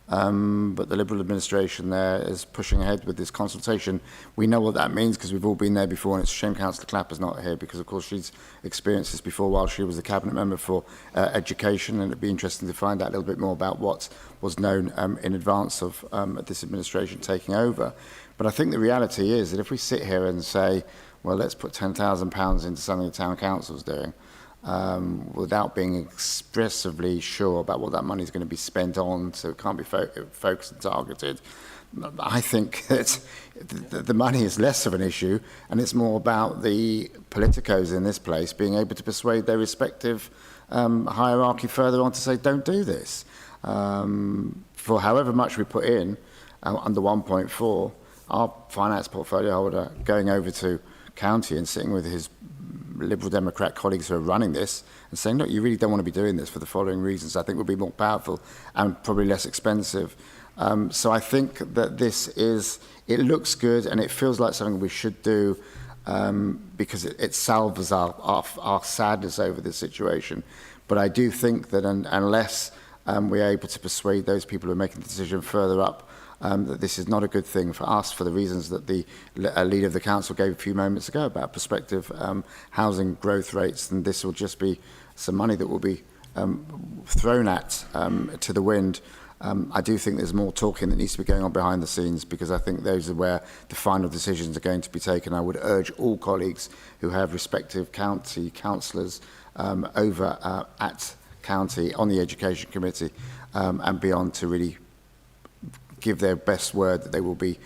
but the Liberal administration there is pushing ahead with this consultation. We know what that means because we've all been there before, and it's a shame Councillor Clapper's not here, because of course she's experienced this before while she was the cabinet member for education, and it'd be interesting to find out a little bit more about what was known in advance of this administration taking over. But I think the reality is that if we sit here and say, well, let's put £10,000 into something the town council's doing, without being expressively sure about what that money is going to be spent on, so it can't be focused and targeted, I think that the money is less of an issue, and it's more about the politicos in this place being able to persuade their respective hierarchy further on to say, don't do this. For however much we put in, under 1.4, our finance portfolio holder going over to county and sitting with his Liberal Democrat colleagues who are running this and saying, look, you really don't want to be doing this for the following reasons, I think would be more powerful and probably less expensive. So I think that it looks good and it feels like something we should do, because it salves our sadness over this situation. But I do think that unless we're able to persuade those people who are making the decision further up that this is not a good thing for us, for the reasons that the leader of the council gave a few moments ago about prospective housing growth rates, and this will just be some money that will be thrown at to the wind. I do think there's more talking that needs to be going on behind the scenes, because I think those are where the final decisions are going to be taken. I would urge all colleagues who have respective county councillors over at county on the education committee and beyond to really give their best word that they will be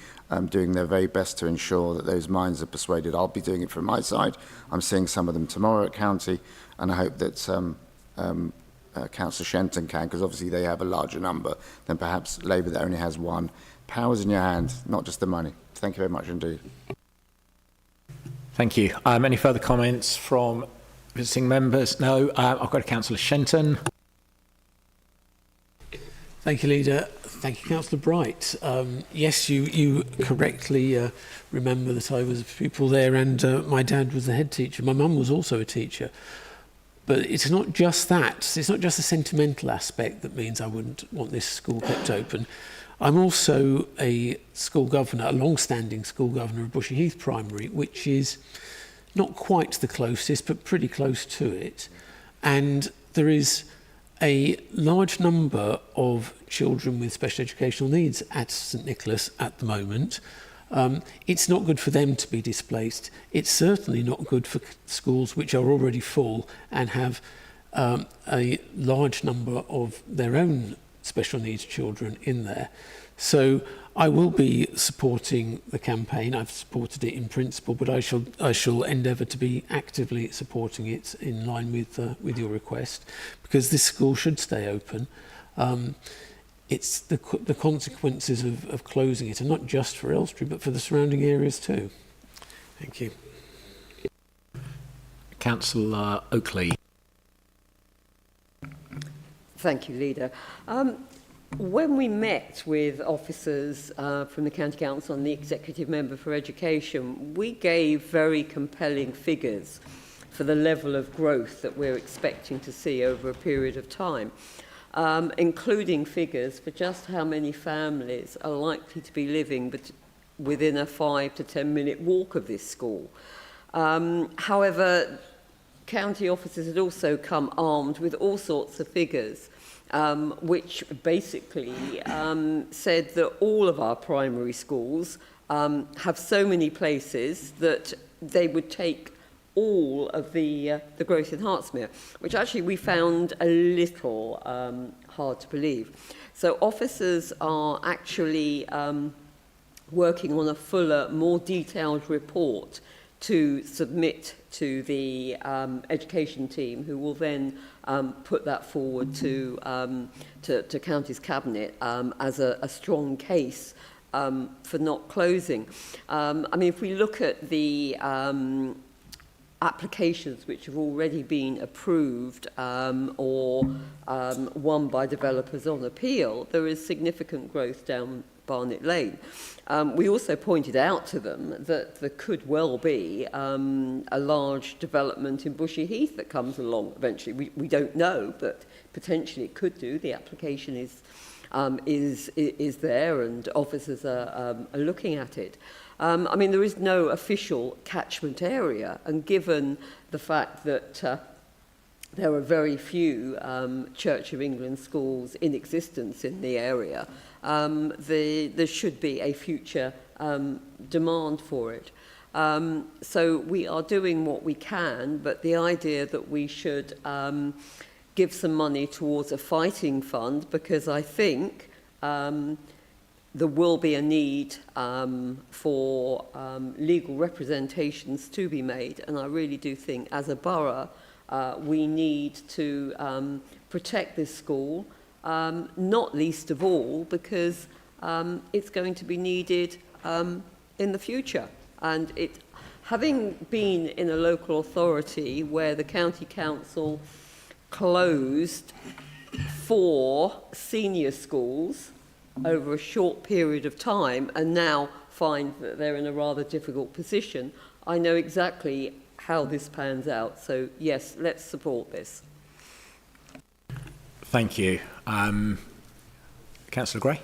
doing their very best to ensure that those minds are persuaded. I'll be doing it from my side. I'm seeing some of them tomorrow at county, and I hope that Councillor Shenton can, because obviously they have a larger number than perhaps Labour that only has one. Power's in your hand, not just the money. Thank you very much indeed. Thank you. Any further comments from visiting members? No. I've got Councillor Shenton. Thank you, Leader. Thank you, Councillor Bright. Yes, you correctly remember that I was a pupil there, and my dad was the head teacher. My mum was also a teacher. But it's not just that. It's not just the sentimental aspect that means I wouldn't want this school kept open. I'm also a school governor, a long-standing school governor of Bushy Heath Primary, which is not quite the closest, but pretty close to it. And there is a large number of children with special educational needs at St Nicholas at the moment. It's not good for them to be displaced. It's certainly not good for schools which are already full and have a large number of their own special needs children in there. So I will be supporting the campaign. I've supported it in principle, but I shall endeavour to be actively supporting it in line with your request, because this school should stay open. It's the consequences of closing it, and not just for Elstree, but for the surrounding areas too. Thank you. Councillor Oakley. Thank you, Leader. when we met with officers from the County Council and the Executive Member for Education, we gave very compelling figures for the level of growth that we're expecting to see over a period of time, including figures for just how many families are likely to be living within a 5 to 10 minute walk of this school. However, county officers had also come armed with all sorts of figures, which basically said that all of our primary schools have so many places that they would take all of the growth in Hertsmere, which actually we found a little hard to believe. So officers are actually working on a fuller, more detailed report to submit to the education team, who will then put that forward to County's Cabinet as a strong case for not closing. I mean, if we look at the applications which have already been approved or won by developers on appeal, there is significant growth down Barnet Lane. We also pointed out to them that there could well be a large development in Bushy Heath that comes along eventually. We don't know, but potentially it could do. The application is there, and officers are looking at it. I mean, there is no official catchment area, and given the fact that there are very few Church of England schools in existence in the area, there should be a future demand for it. So we are doing what we can, but the idea that we should give some money towards a fighting fund, because I think there will be a need for legal representations to be made, and I really do think as a borough we need to protect this school, not least of all because it's going to be needed in the future. And having been in a local authority where the county council closed 4 senior schools over a short period of time and now find that they're in a rather difficult position, I know exactly how this pans out. So yes, let's support this. Thank you. Councillor Gray?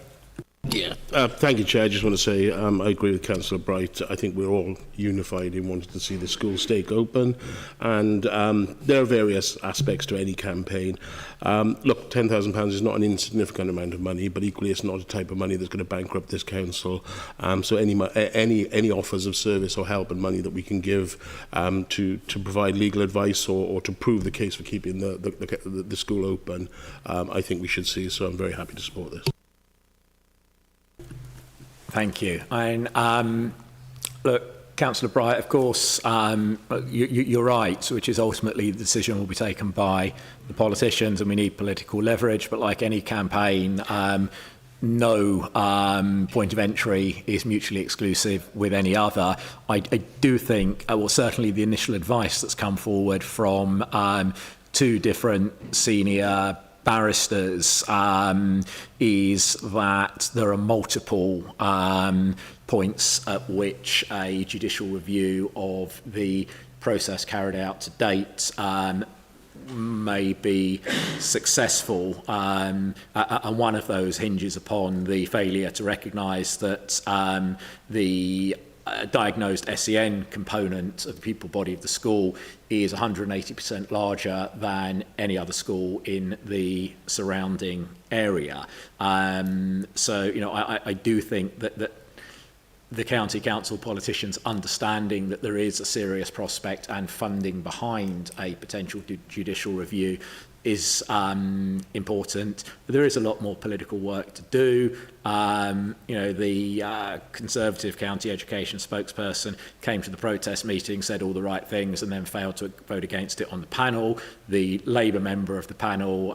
Yeah, thank you, Chair. I just want to say I agree with Councillor Bright. I think we're all unified in wanting to see the school stay open, and there are various aspects to any campaign. Look, £10,000 is not an insignificant amount of money, but equally it's not a type of money that's going to bankrupt this council. So any offers of service or help and money that we can give to provide legal advice or to prove the case for keeping the school open, I think we should see. So I'm very happy to support this. Thank you. And look, Councillor Bright, of course, you're right, which is ultimately the decision will be taken by the politicians, and we need political leverage. But like any campaign, no point of entry is mutually exclusive with any other. I do think, well, certainly the initial advice that's come forward from 2 different senior barristers is that there are multiple points at which a judicial review of the process carried out to date may be successful, and one of those hinges upon the failure to recognise that the diagnosed SEN component of the pupil body of the school is 180% larger than any other school in the surrounding area. So, you know, I do think that the county council politicians understanding that there is a serious prospect and funding behind a potential judicial review is important. But there is a lot more political work to do. You know, the Conservative county education spokesperson came to the protest meeting, said all the right things, and then failed to vote against it on the panel. The Labour member of the panel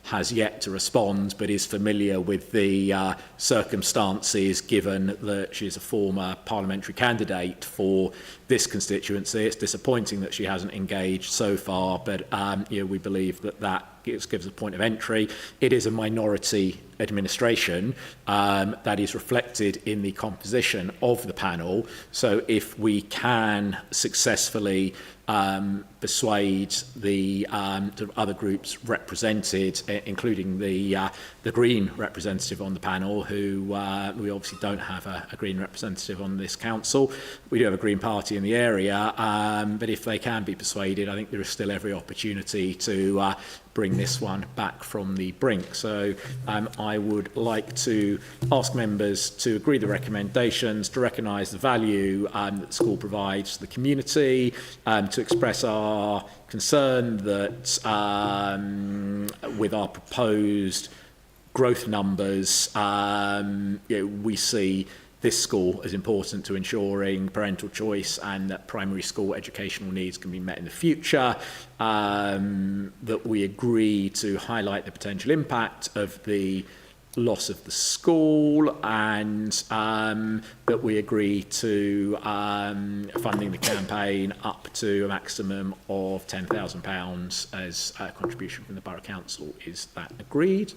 has yet to respond, but is familiar with the circumstances, given that she's a former parliamentary candidate for this constituency. It's disappointing that she hasn't engaged so far, but you know, we believe that gives a point of entry. It is a minority administration that is reflected in the composition of the panel. So if we can successfully persuade the sort of other groups represented, including the Green representative on the panel, who we obviously don't have a Green representative on this council. We do have a Green party in the area, but if they can be persuaded, I think there is still every opportunity to bring this one back from the brink. So I would like to ask members to agree the recommendations, to recognise the value that the school provides to the community, to express our concern that with our proposed growth numbers, we see this school as important to ensuring parental choice and that primary school educational needs can be met in the future, that we agree to highlight the potential impact of the loss of the school, and that we agree to funding the campaign up to a maximum of £10,000 as a contribution from the Borough Council. Is that agreed?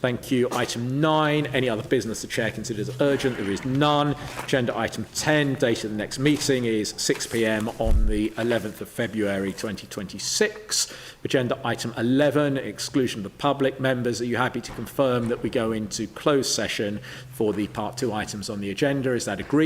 Thank you. Item 9, any other business the Chair considers urgent? There is none. Agenda item 10, date of the next meeting is 6 p.m. on the 11th of February 2026. Agenda item 11, exclusion of the public. Members, are you happy to confirm that we go into closed session for the part 2 items on the agenda? Is that agreed?